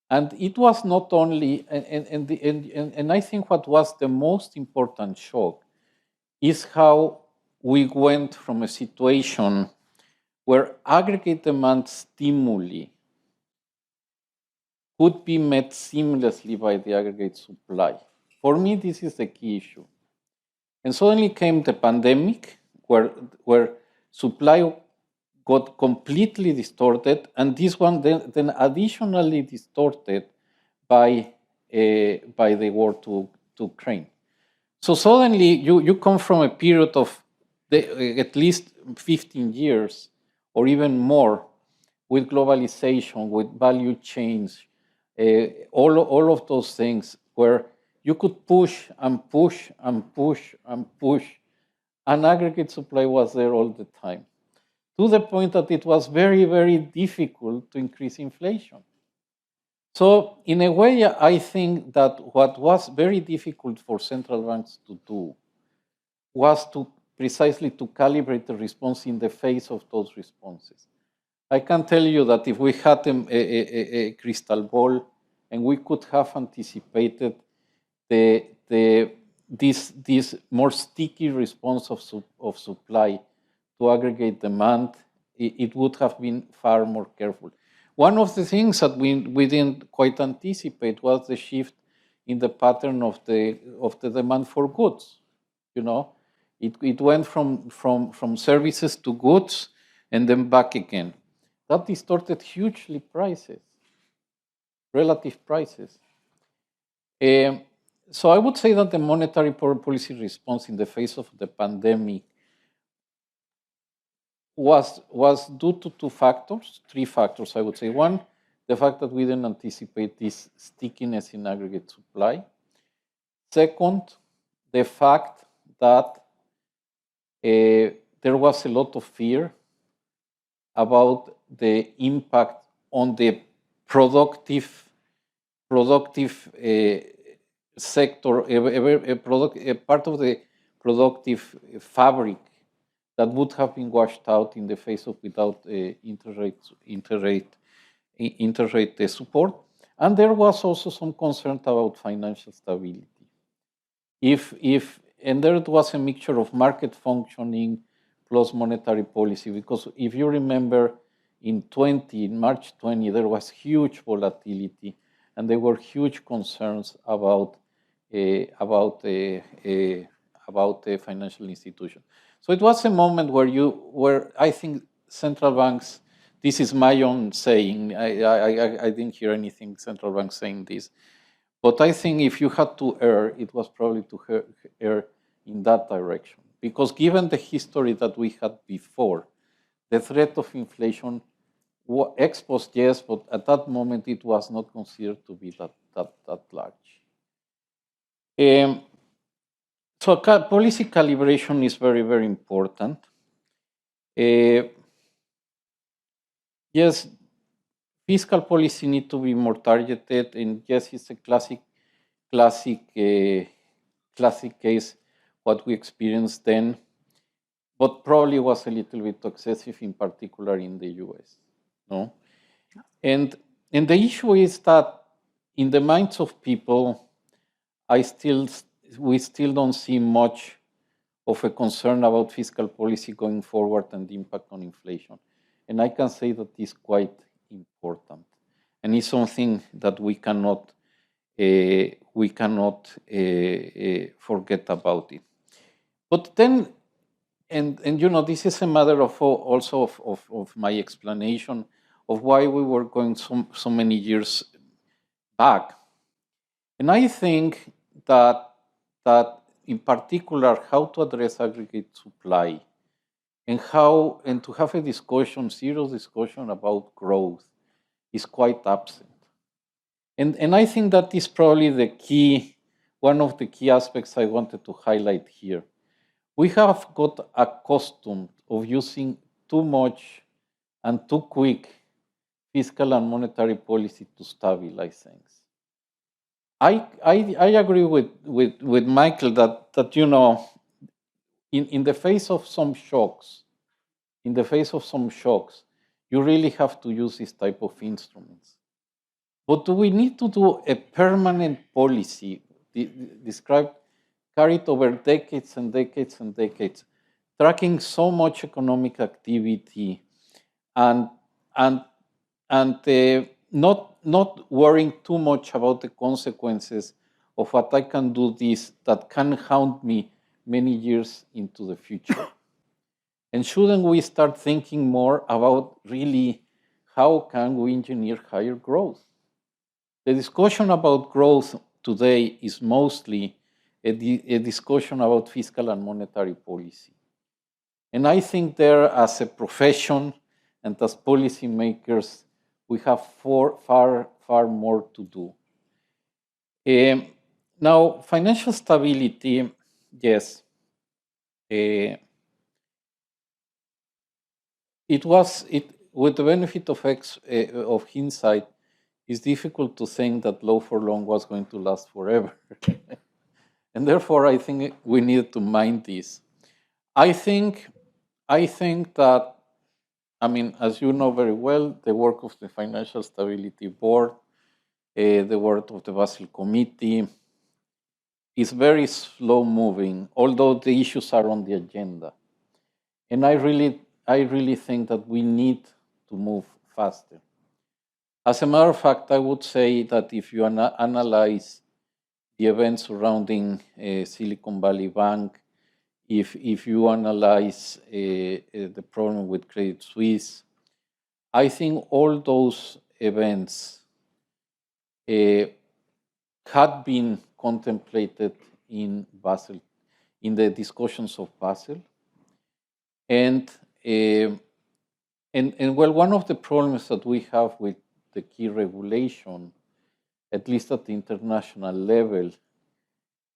And it was not only, and I think what was the most important shock is how we went from a situation where aggregate demand stimuli could be met seamlessly by the aggregate supply. For me, this is the key issue. And suddenly came the pandemic, where supply got completely distorted, and this one then additionally distorted by the war to Ukraine. So suddenly you come from a period of at least 15 years or even more with globalization, with value chains, all of those things where you could push and push and push and push, and aggregate supply was there all the time, to the point that it was very, very difficult to increase inflation. So in a way, I think that what was very difficult for central banks to do was precisely to calibrate the response in the face of those responses. I can tell you that if we had a crystal ball and we could have anticipated this more sticky response of supply to aggregate demand, it would have been far more careful. One of the things that we didn't quite anticipate was the shift in the pattern of the demand for goods. It went from services to goods and then back again. That distorted hugely prices. relative prices. So I would say that the monetary policy response in the face of the pandemic was due to three factors, I would say. One, the fact that we didn't anticipate this stickiness in aggregate supply. Second, the fact that there was a lot of fear about the impact on the productive sector, a part of the productive fabric that would have been washed out in the face of without interest rate support. And there was also some concern about financial stability. And there was a mixture of market functioning plus monetary policy, because if you remember in March 20, there was huge volatility and there were huge concerns about the financial institution. So it was a moment where I think central banks, this is my own saying, I didn't hear anything central banks saying this, but I think if you had to err, it was probably to err in that direction. Because given the history that we had before, the threat of inflation, ex post, yes, but at that moment it was not considered to be that large. So policy calibration is very, very important. Yes, fiscal policy need to be more targeted, and yes, it's a classic case what we experienced then, but probably was a little bit excessive, in particular in the US. No, and the issue is that in the minds of people, we still don't see much of a concern about fiscal policy going forward and the impact on inflation. And I can say that is quite important, and it's something that we cannot forget about it. But then, and this is a matter of also of my explanation of why we were going so many years back. And I think that in particular, how to address aggregate supply and to have a serious discussion about growth is quite absent. And I think that is probably one of the key aspects I wanted to highlight here. We have got accustomed of using too much and too quick fiscal and monetary policy to stabilize things. I agree with Michael that in the face of some shocks, you really have to use this type of instruments. But do we need to do a permanent policy carried over decades and decades and decades, tracking so much economic activity and not worrying too much about the consequences of what I can do that can haunt me many years into the future? And shouldn't we start thinking more about really how can we engineer higher growth? The discussion about growth today is mostly a discussion about fiscal and monetary policy. And I think there, as a profession and as policymakers, we have far more to do. Now, financial stability, yes. With the benefit of hindsight, it's difficult to think that low for long was going to last forever. And therefore, I think we need to mind this. I think that, as you know very well, the work of the Financial Stability Board, the work of the Basel Committee is very slow moving, although the issues are on the agenda. And I really think that we need to move faster. As a matter of fact, I would say that if you analyze the events surrounding Silicon Valley Bank, if you analyze the problem with Credit Suisse, I think all those events had been contemplated in Basel, in the discussions of Basel. And well, one of the problems that we have with the key regulation, at least at the international level,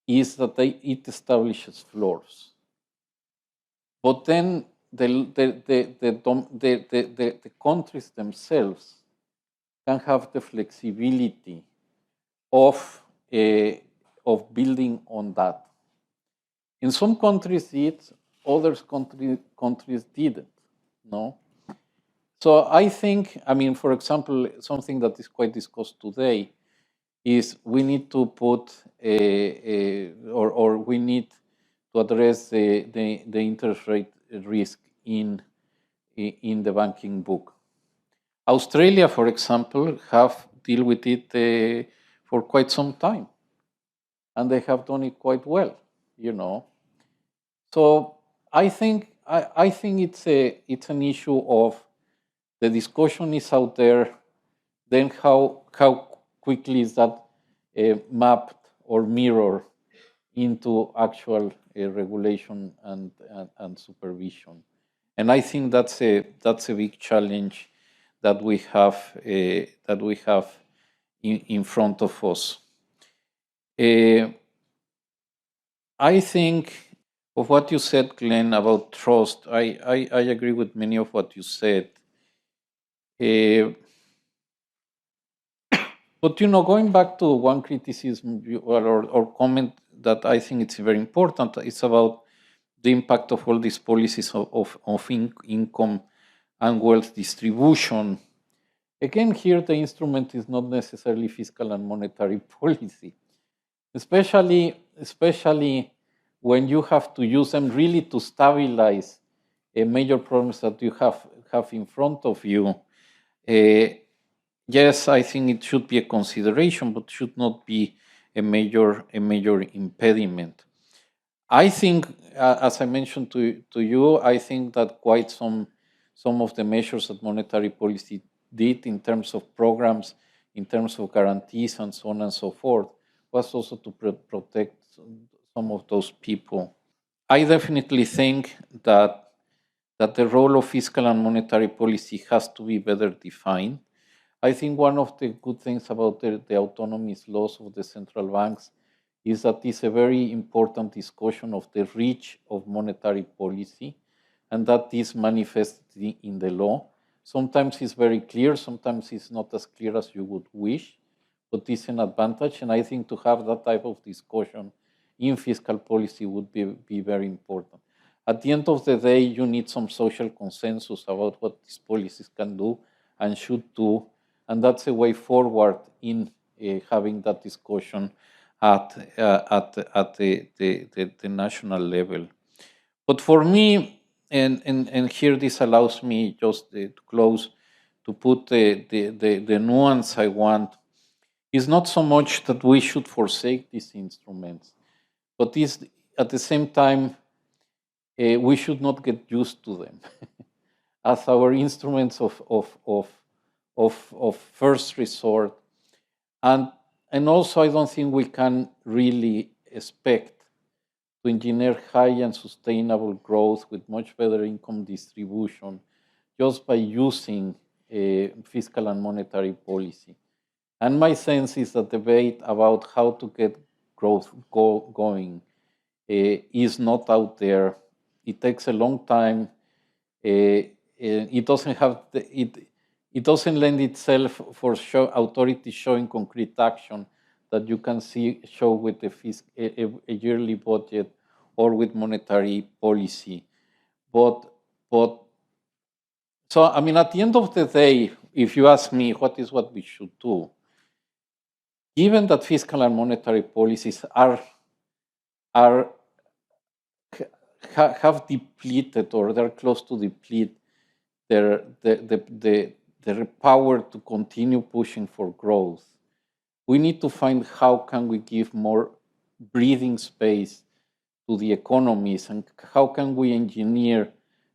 is that it establishes floors. But then the countries themselves can have the flexibility of building on that. In some countries did, other countries didn't. No. So I think, I mean, for example, something that is quite discussed today is we need to put or we need to address the interest rate risk in the banking book. Australia, for example, have dealt with it for quite some time, and they have done it quite well, you know. So I think it's an issue of the discussion is out there, then how quickly is that mapped or mirrored into actual regulation and supervision. And I think that's a big challenge that we have in front of us. I think of what you said, Glenn, about trust. I agree with many of what you said. But going back to one criticism or comment that I think it's very important, it's about the impact of all these policies of income and wealth distribution. Again, here the instrument is not necessarily fiscal and monetary policy, especially when you have to use them really to stabilize major problems that you have in front of you. Yes, I think it should be a consideration, but should not be a major impediment. I think, as I mentioned to you, I think that quite some of the measures that monetary policy did in terms of programs, in terms of guarantees, and so on and so forth, was also to protect some of those people. I definitely think that the role of fiscal and monetary policy has to be better defined. I think one of the good things about the autonomous laws of the central banks is that it's a very important discussion of the reach of monetary policy, and that is manifested in the law. Sometimes it's very clear, sometimes it's not as clear as you would wish, but it's an advantage, and I think to have that type of discussion in fiscal policy would be very important. At the end of the day, you need some social consensus about what these policies can do and should do, and that's a way forward in having that discussion at the national level. But for me, and here this allows me just to close, to put the nuance I want, is not so much that we should forsake these instruments, but is at the same time, we should not get used to them as our instruments of first resort. And also, I don't think we can really expect to engineer high and sustainable growth with much better income distribution just by using fiscal and monetary policy. And my sense is that the debate about how to get growth going is not out there. It takes a long time. It doesn't have it doesn't lend itself for authorities showing concrete action that you can show with a yearly budget or with monetary policy. But so, I mean, at the end of the day, if you ask me what we should do, given that fiscal and monetary policies have depleted, or they're close to deplete their power to continue pushing for growth, we need to find how can we give more breathing space to the economies, and how can we engineer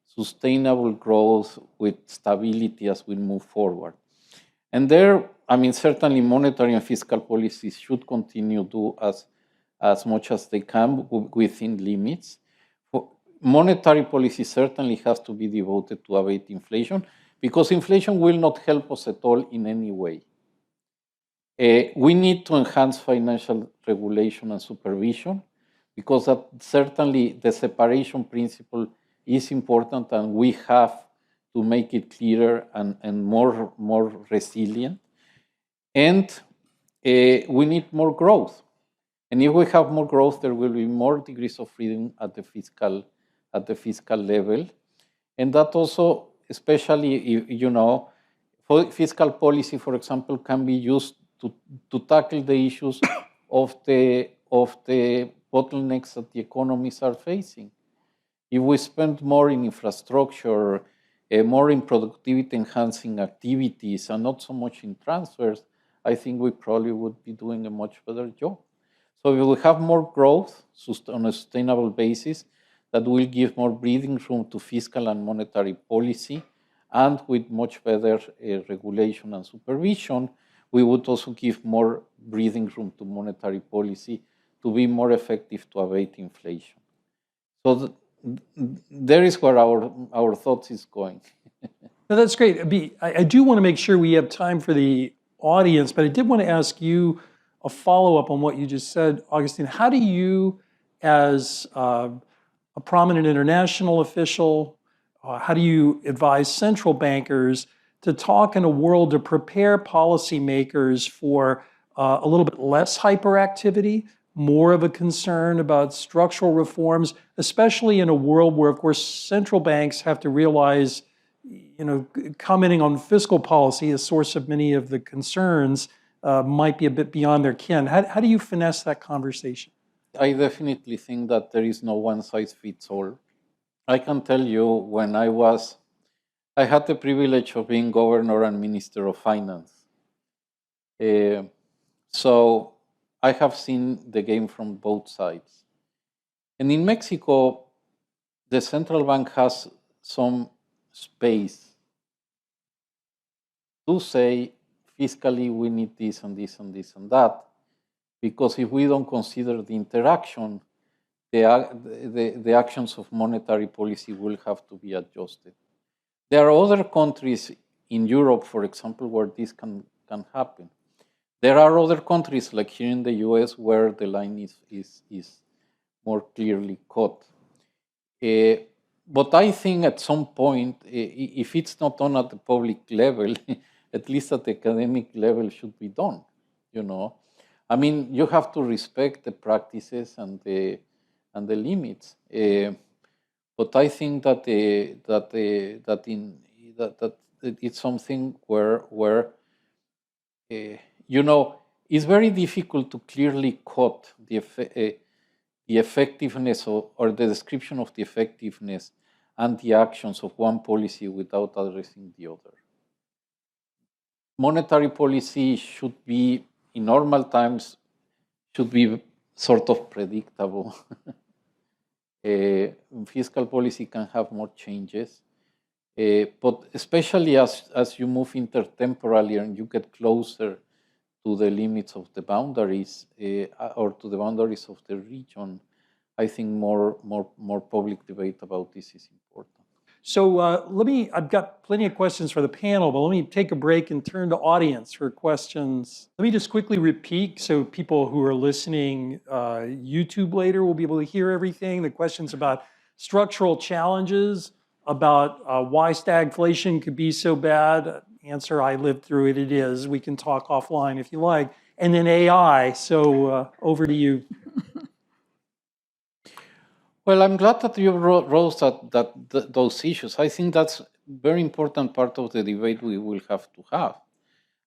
sustainable growth with stability as we move forward. And there, I mean, certainly monetary and fiscal policies should continue to do as much as they can within limits. Monetary policy certainly has to be devoted to abate inflation, because inflation will not help us at all in any way. We need to enhance financial regulation and supervision, because that certainly the separation principle is important, and we have to make it clearer and more resilient. And we need more growth. And if we have more growth, there will be more degrees of freedom at the fiscal level. And that also, especially, fiscal policy, for example, can be used to tackle the issues of the bottlenecks that the economies are facing. If we spend more in infrastructure, more in productivity enhancing activities, and not so much in transfers, I think we probably would be doing a much better job. So we will have more growth on a sustainable basis that will give more breathing room to fiscal and monetary policy, and with much better regulation and supervision, we would also give more breathing room to monetary policy to be more effective to abate inflation. So there is where our thoughts is going. No, that's great. I do want to make sure we have time for the audience, but I did want to ask you a follow-up on what you just said, Augustine. How do you, as a prominent international official, how do you advise central bankers to talk in a world to prepare policymakers for a little bit less hyperactivity, more of a concern about structural reforms, especially in a world where, of course, central banks have to realize, commenting on fiscal policy, a source of many of the concerns, might be a bit beyond their kin. How do you finesse that conversation? I definitely think that there is no one size fits all. I can tell you, when I had the privilege of being governor and minister of finance. So I have seen the game from both sides. And in Mexico, the central bank has some space to say, fiscally, we need this and this and this and that, because if we don't consider the interaction, the actions of monetary policy will have to be adjusted. There are other countries in Europe, for example, where this can happen. There are other countries, like here in the US, where the line is more clearly cut. But I think at some point, if it's not done at the public level, at least at the academic level, should be done. I mean, you have to respect the practices and the limits. But I think that it's something where it's very difficult to clearly cut the effectiveness or the description of the effectiveness and the actions of one policy without addressing the other. Monetary policy should be, in normal times, should be sort of predictable. Fiscal policy can have more changes, but especially as you move intertemporally and you get closer to the limits of the boundaries or to the boundaries of the region, I think more public debate about this is important. So I've got plenty of questions for the panel, but let me take a break and turn to audience for questions. Let me just quickly repeat so people who are listening YouTube later will be able to hear everything. The questions about structural challenges, about why stagflation could be so bad. Answer, I lived through it, it is. We can talk offline if you like. And then AI, so over to you. Well, I'm glad that you rose those issues. I think that's a very important part of the debate we will have to have.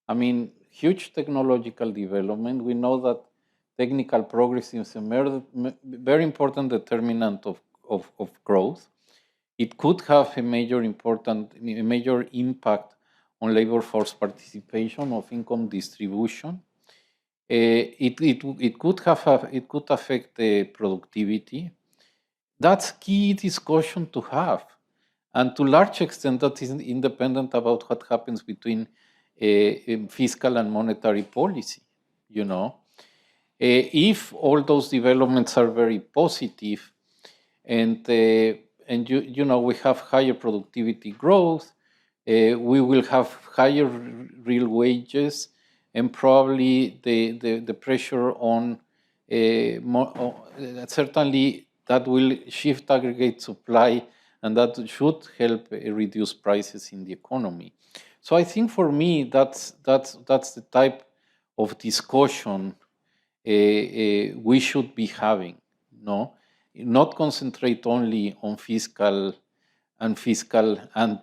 I mean, huge technological development. We know that technical progress is a very important determinant of growth. It could have a major impact on labor force participation, of income distribution. It could affect the productivity. That's key discussion to have. And to a large extent, that is independent about what happens between fiscal and monetary policy, you know. If all those developments are very positive, and you know, we have higher productivity growth, we will have higher real wages, and probably the pressure on certainly that will shift aggregate supply, and that should help reduce prices in the economy. So I think for me that's the type of discussion we should be having, no? Not concentrate only on fiscal and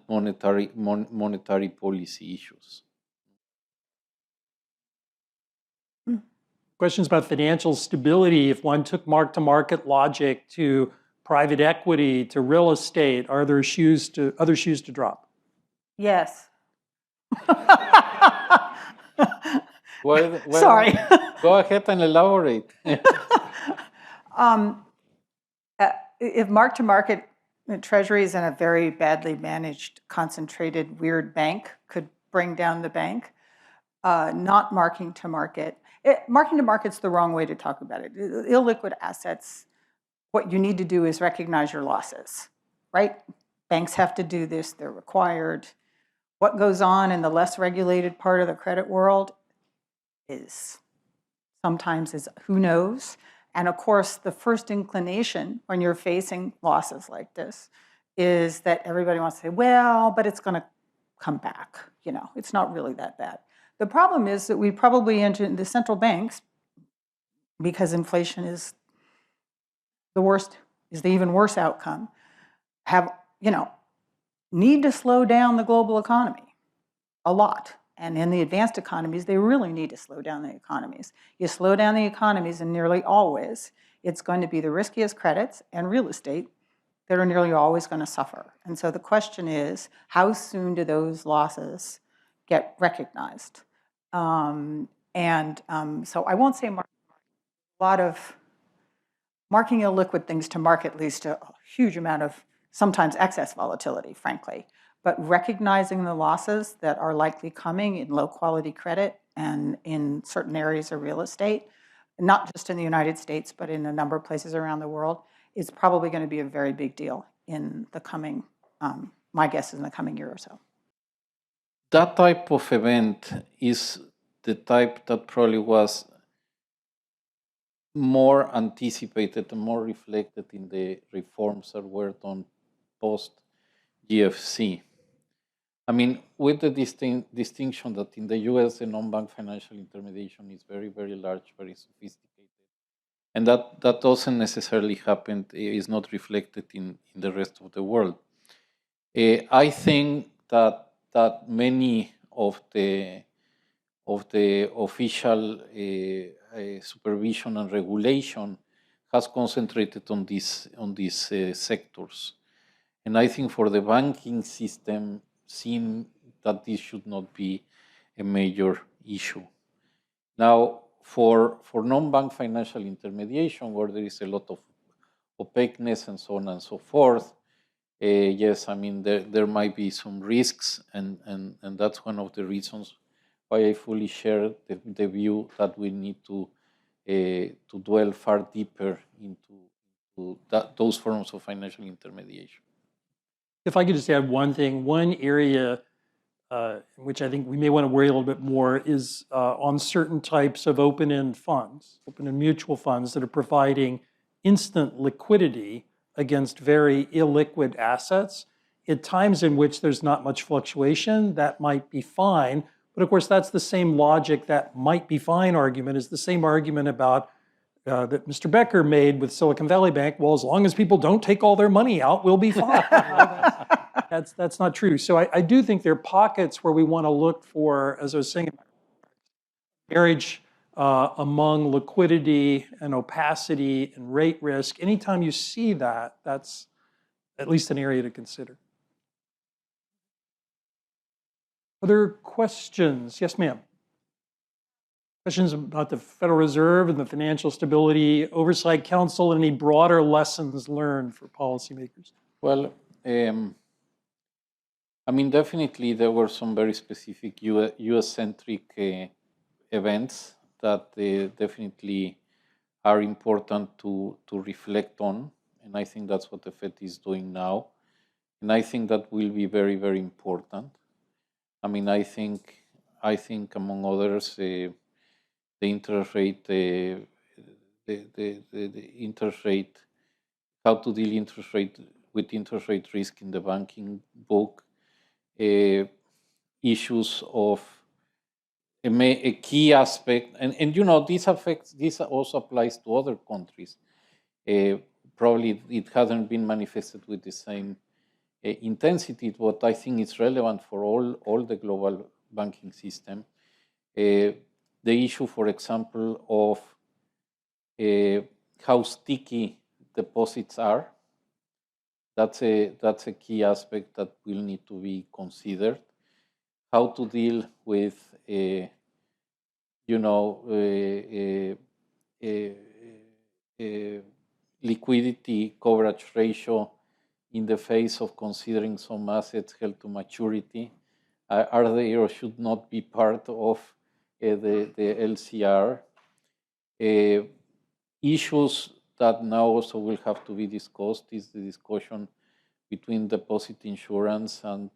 monetary policy issues. Questions about financial stability. If one took mark-to-market logic to private equity, to real estate, are there other shoes to drop? Yes. Well, Sorry. Go ahead and elaborate. If mark-to-market treasuries and a very badly managed, concentrated, weird bank could bring down the bank, not marking to market. Marking to market's the wrong way to talk about it. Illiquid assets, what you need to do is recognize your losses, right? Banks have to do this, they're required. What goes on in the less regulated part of the credit world is sometimes who knows. And of course, the first inclination when you're facing losses like this is that everybody wants to say, well, but it's going to come back. You know, it's not really that bad. The problem is that we probably entered the central banks, because inflation is the worst, is the even worse outcome, have, you know, need to slow down the global economy a lot. And in the advanced economies, they really need to slow down the economies. You slow down the economies, and nearly always, it's going to be the riskiest credits and real estate that are nearly always going to suffer. And so the question is, how soon do those losses get recognized? So I won't say a lot of marking illiquid things to market leads to a huge amount of sometimes excess volatility, frankly. But recognizing the losses that are likely coming in low quality credit and in certain areas of real estate, not just in the United States, but in a number of places around the world, is probably going to be a very big deal in the coming, my guess is in the coming year or so. That type of event is the type that probably was more anticipated and more reflected in the reforms that were done post-GFC. I mean, with the distinction that in the US, the non-bank financial intermediation is very, very large, very sophisticated. And that doesn't necessarily happen, is not reflected in the rest of the world. I think that many of the official supervision and regulation has concentrated on these sectors. And I think for the banking system, seem that this should not be a major issue. Now, for non-bank financial intermediation, where there is a lot of opaqueness and so on and so forth, yes, I mean, there might be some risks, and that's one of the reasons why I fully share the view that we need to dwell far deeper into those forms of financial intermediation. If I could just add one thing, one area which I think we may want to worry a little bit more is on certain types of open-end funds, open-end mutual funds that are providing instant liquidity against very illiquid assets. At times in which there's not much fluctuation, that might be fine. But of course, that's the same logic, that might be fine argument is the same argument about that Mr. Becker made with Silicon Valley Bank. Well, as long as people don't take all their money out, we'll be fine. That's not true. So I do think there are pockets where we want to look for, as I was saying, marriage among liquidity and opacity and rate risk. Anytime you see that, that's at least an area to consider. Other questions? Yes, ma'am. Questions about the Federal Reserve and the Financial Stability Oversight Council, and any broader lessons learned for policymakers? Well, I mean, definitely there were some very specific US-centric events that definitely are important to reflect on. And I think that's what the Fed is doing now. And I think that will be very, very important. I mean, I think among others, the interest rate, the interest rate, how to deal interest rate with interest rate risk in the banking book, issues of a key aspect, and you know, this also applies to other countries. Probably it hasn't been manifested with the same intensity, but I think it's relevant for all the global banking system. The issue, for example, of how sticky deposits are. That's a key aspect that will need to be considered. How to deal with, liquidity coverage ratio in the face of considering some assets held to maturity. Are they or should not be part of the LCR? Issues that now also will have to be discussed is the discussion between deposit insurance and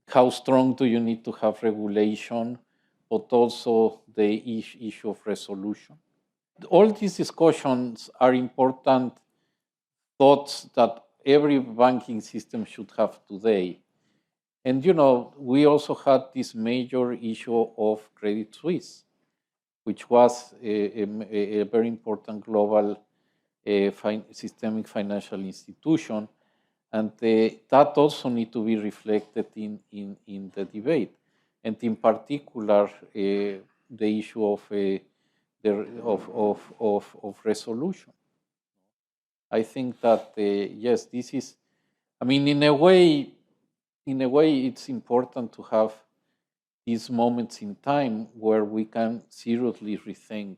how strong do you need to have regulation, but also the issue of resolution. All these discussions are important thoughts that every banking system should have today. And you know, we also had this major issue of Credit Suisse, which was a very important global systemic financial institution. And that also need to be reflected in the debate. And in particular, the issue of resolution. I think that yes, this is. I mean, in a way, it's important to have these moments in time where we can seriously rethink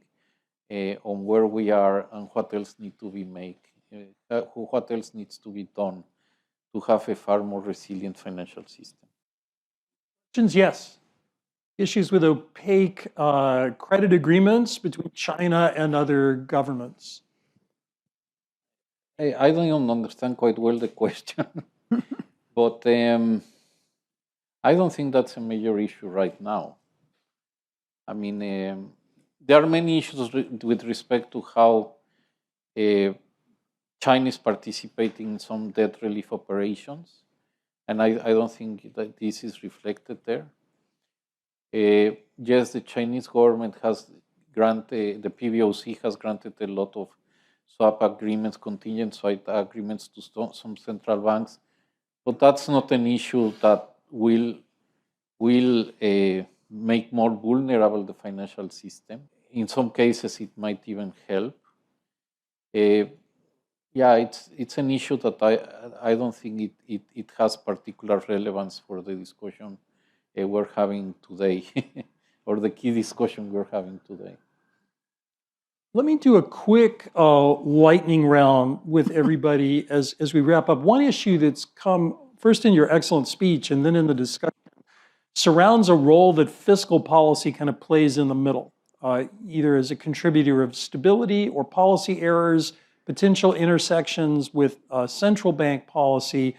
on where we are and what else needs to be made, what else needs to be done to have a far more resilient financial system. Questions? Yes. Issues with opaque credit agreements between China and other governments. I don't even understand quite well the question, but I don't think that's a major issue right now. I mean, there are many issues with respect to how China is participating in some debt relief operations, and I don't think that this is reflected there. Yes, the Chinese government has granted, the PBOC has granted a lot of swap agreements, contingent swap agreements to some central banks, but that's not an issue that will make more vulnerable the financial system. In some cases, it might even help. Yeah, it's an issue that I don't think it has particular relevance for the discussion we're having today, or the key discussion we're having today. Let me do a quick lightning round with everybody as we wrap up. One issue that's come first in your excellent speech and then in the discussion surrounds a role that fiscal policy kind of plays in the middle, either as a contributor of stability or policy errors, potential intersections with central bank policy.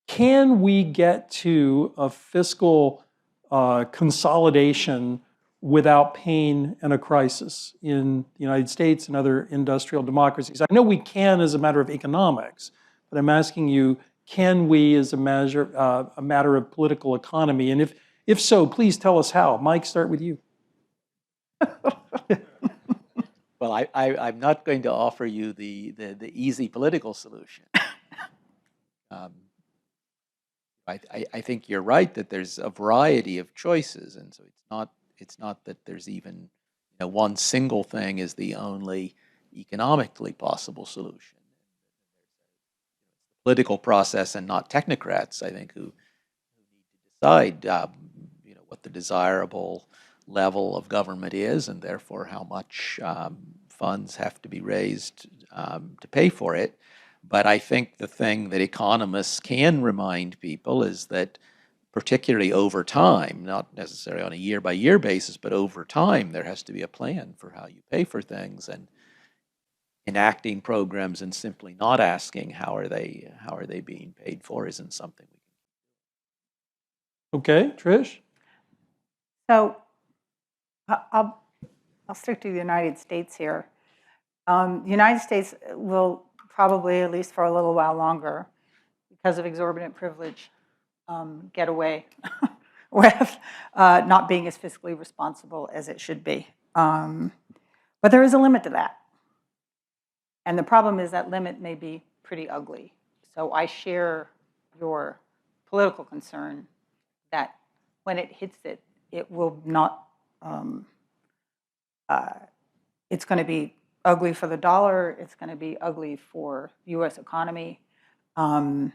Can we get to a fiscal consolidation without pain and a crisis in the United States and other industrial democracies? I know we can as a matter of economics, but I'm asking you, can we as a matter of political economy? And if so, please tell us how. Mike, start with you. Well, I'm not going to offer you the easy political solution. I think you're right that there's a variety of choices, and so it's not that there's even one single thing is the only economically possible solution. Political process and not technocrats, I think, who need to decide what the desirable level of government is, and therefore how much funds have to be raised to pay for it. But I think the thing that economists can remind people is that, particularly over time, not necessarily on a year-by-year basis, but over time, there has to be a plan for how you pay for things, and enacting programs and simply not asking how are they being paid for isn't something we can. Okay, Trish? So I'll stick to the United States here. The United States will probably, at least for a little while longer, because of exorbitant privilege, get away with not being as fiscally responsible as it should be. But there is a limit to that. And the problem is that limit may be pretty ugly. So I share your political concern that when it hits it, it will not, it's going to be ugly for the dollar, it's going to be ugly for US economy. And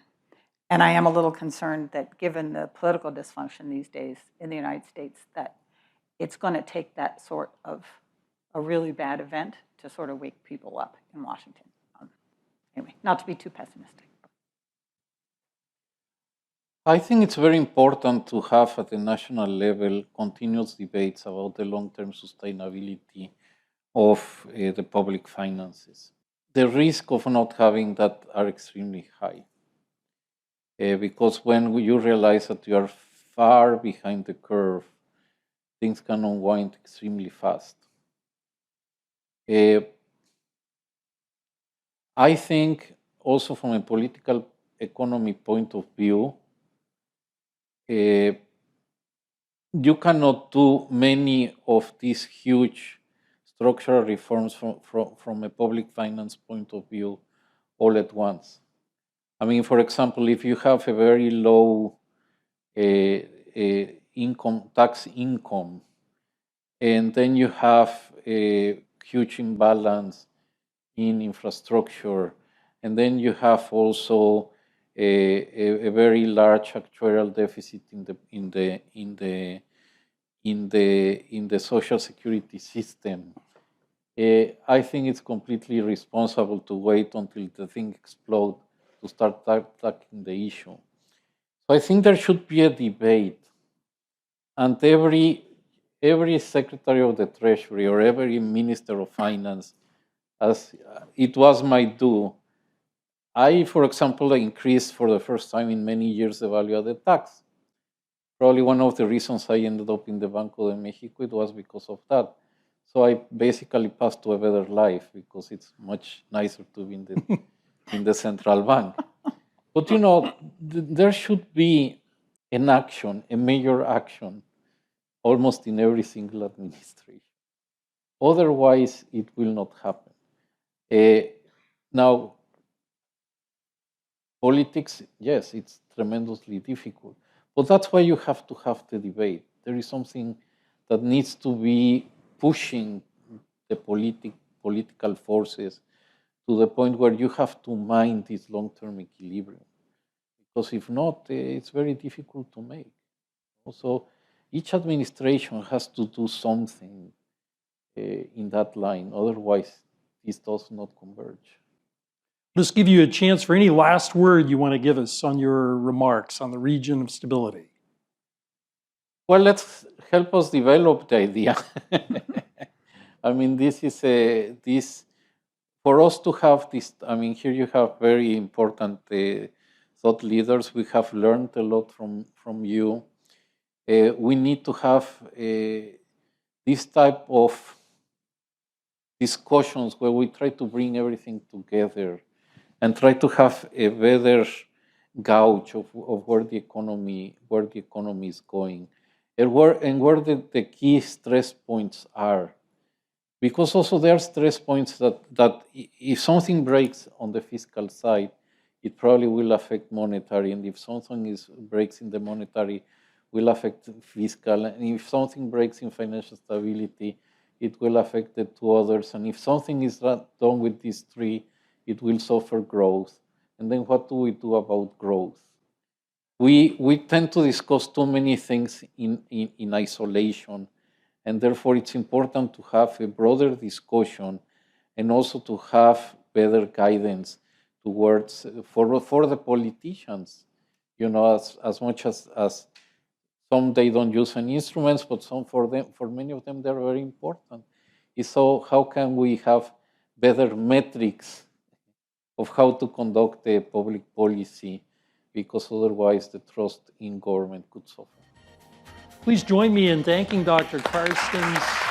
I am a little concerned that given the political dysfunction these days in the United States, that it's going to take that sort of a really bad event to sort of wake people up in Washington. Anyway, not to be too pessimistic. I think it's very important to have at the national level continuous debates about the long-term sustainability of the public finances. The risk of not having that are extremely high because when you realize that you are far behind the curve, things can unwind extremely fast. I think also from a political economy point of view, you cannot do many of these huge structural reforms from a public finance point of view all at once. I mean, for example, if you have a very low tax income, and then you have a huge imbalance in infrastructure, and then you have also a very large actuarial deficit in the social security system. I think it's completely irresponsible to wait until the thing explodes to start tackling the issue. So I think there should be a debate, and every Secretary of the Treasury or every Minister of Finance, as it was my due, I, for example, increased for the first time in many years the value-added tax. Probably one of the reasons I ended up in the Banco de Mexico, it was because of that. So I basically passed to a better life because it's much nicer to be in the central bank. But you know, there should be an action, a major action, almost in every single administration. Otherwise, it will not happen. Now, politics, yes, it's tremendously difficult. But that's why you have to have the debate. There is something that needs to be pushing the political forces to the point where you have to mind this long-term equilibrium. Because if not, it's very difficult to make. Also, each administration has to do something in that line. Otherwise, this does not converge. Just give you a chance for any last word you want to give us on your remarks on the region of stability. Well, let's help us develop the idea. I mean, this is for us to have this. I mean, here you have very important thought leaders. We have learned a lot from you. We need to have this type of discussions where we try to bring everything together and try to have a better gauge of where the economy is going, and where the key stress points are. Because also there are stress points that if something breaks on the fiscal side, it probably will affect monetary, and if something breaks in the monetary, will affect fiscal, and if something breaks in financial stability, it will affect the two others, and if something is not done with these three, it will suffer growth. And then what do we do about growth? We tend to discuss too many things in isolation, and therefore it's important to have a broader discussion and also to have better guidance towards for the politicians, as much as some they don't use any instruments, but some for many of them they're very important. So how can we have better metrics of how to conduct the public policy, because otherwise the trust in government could suffer. Please join me in thanking Dr. Carstens.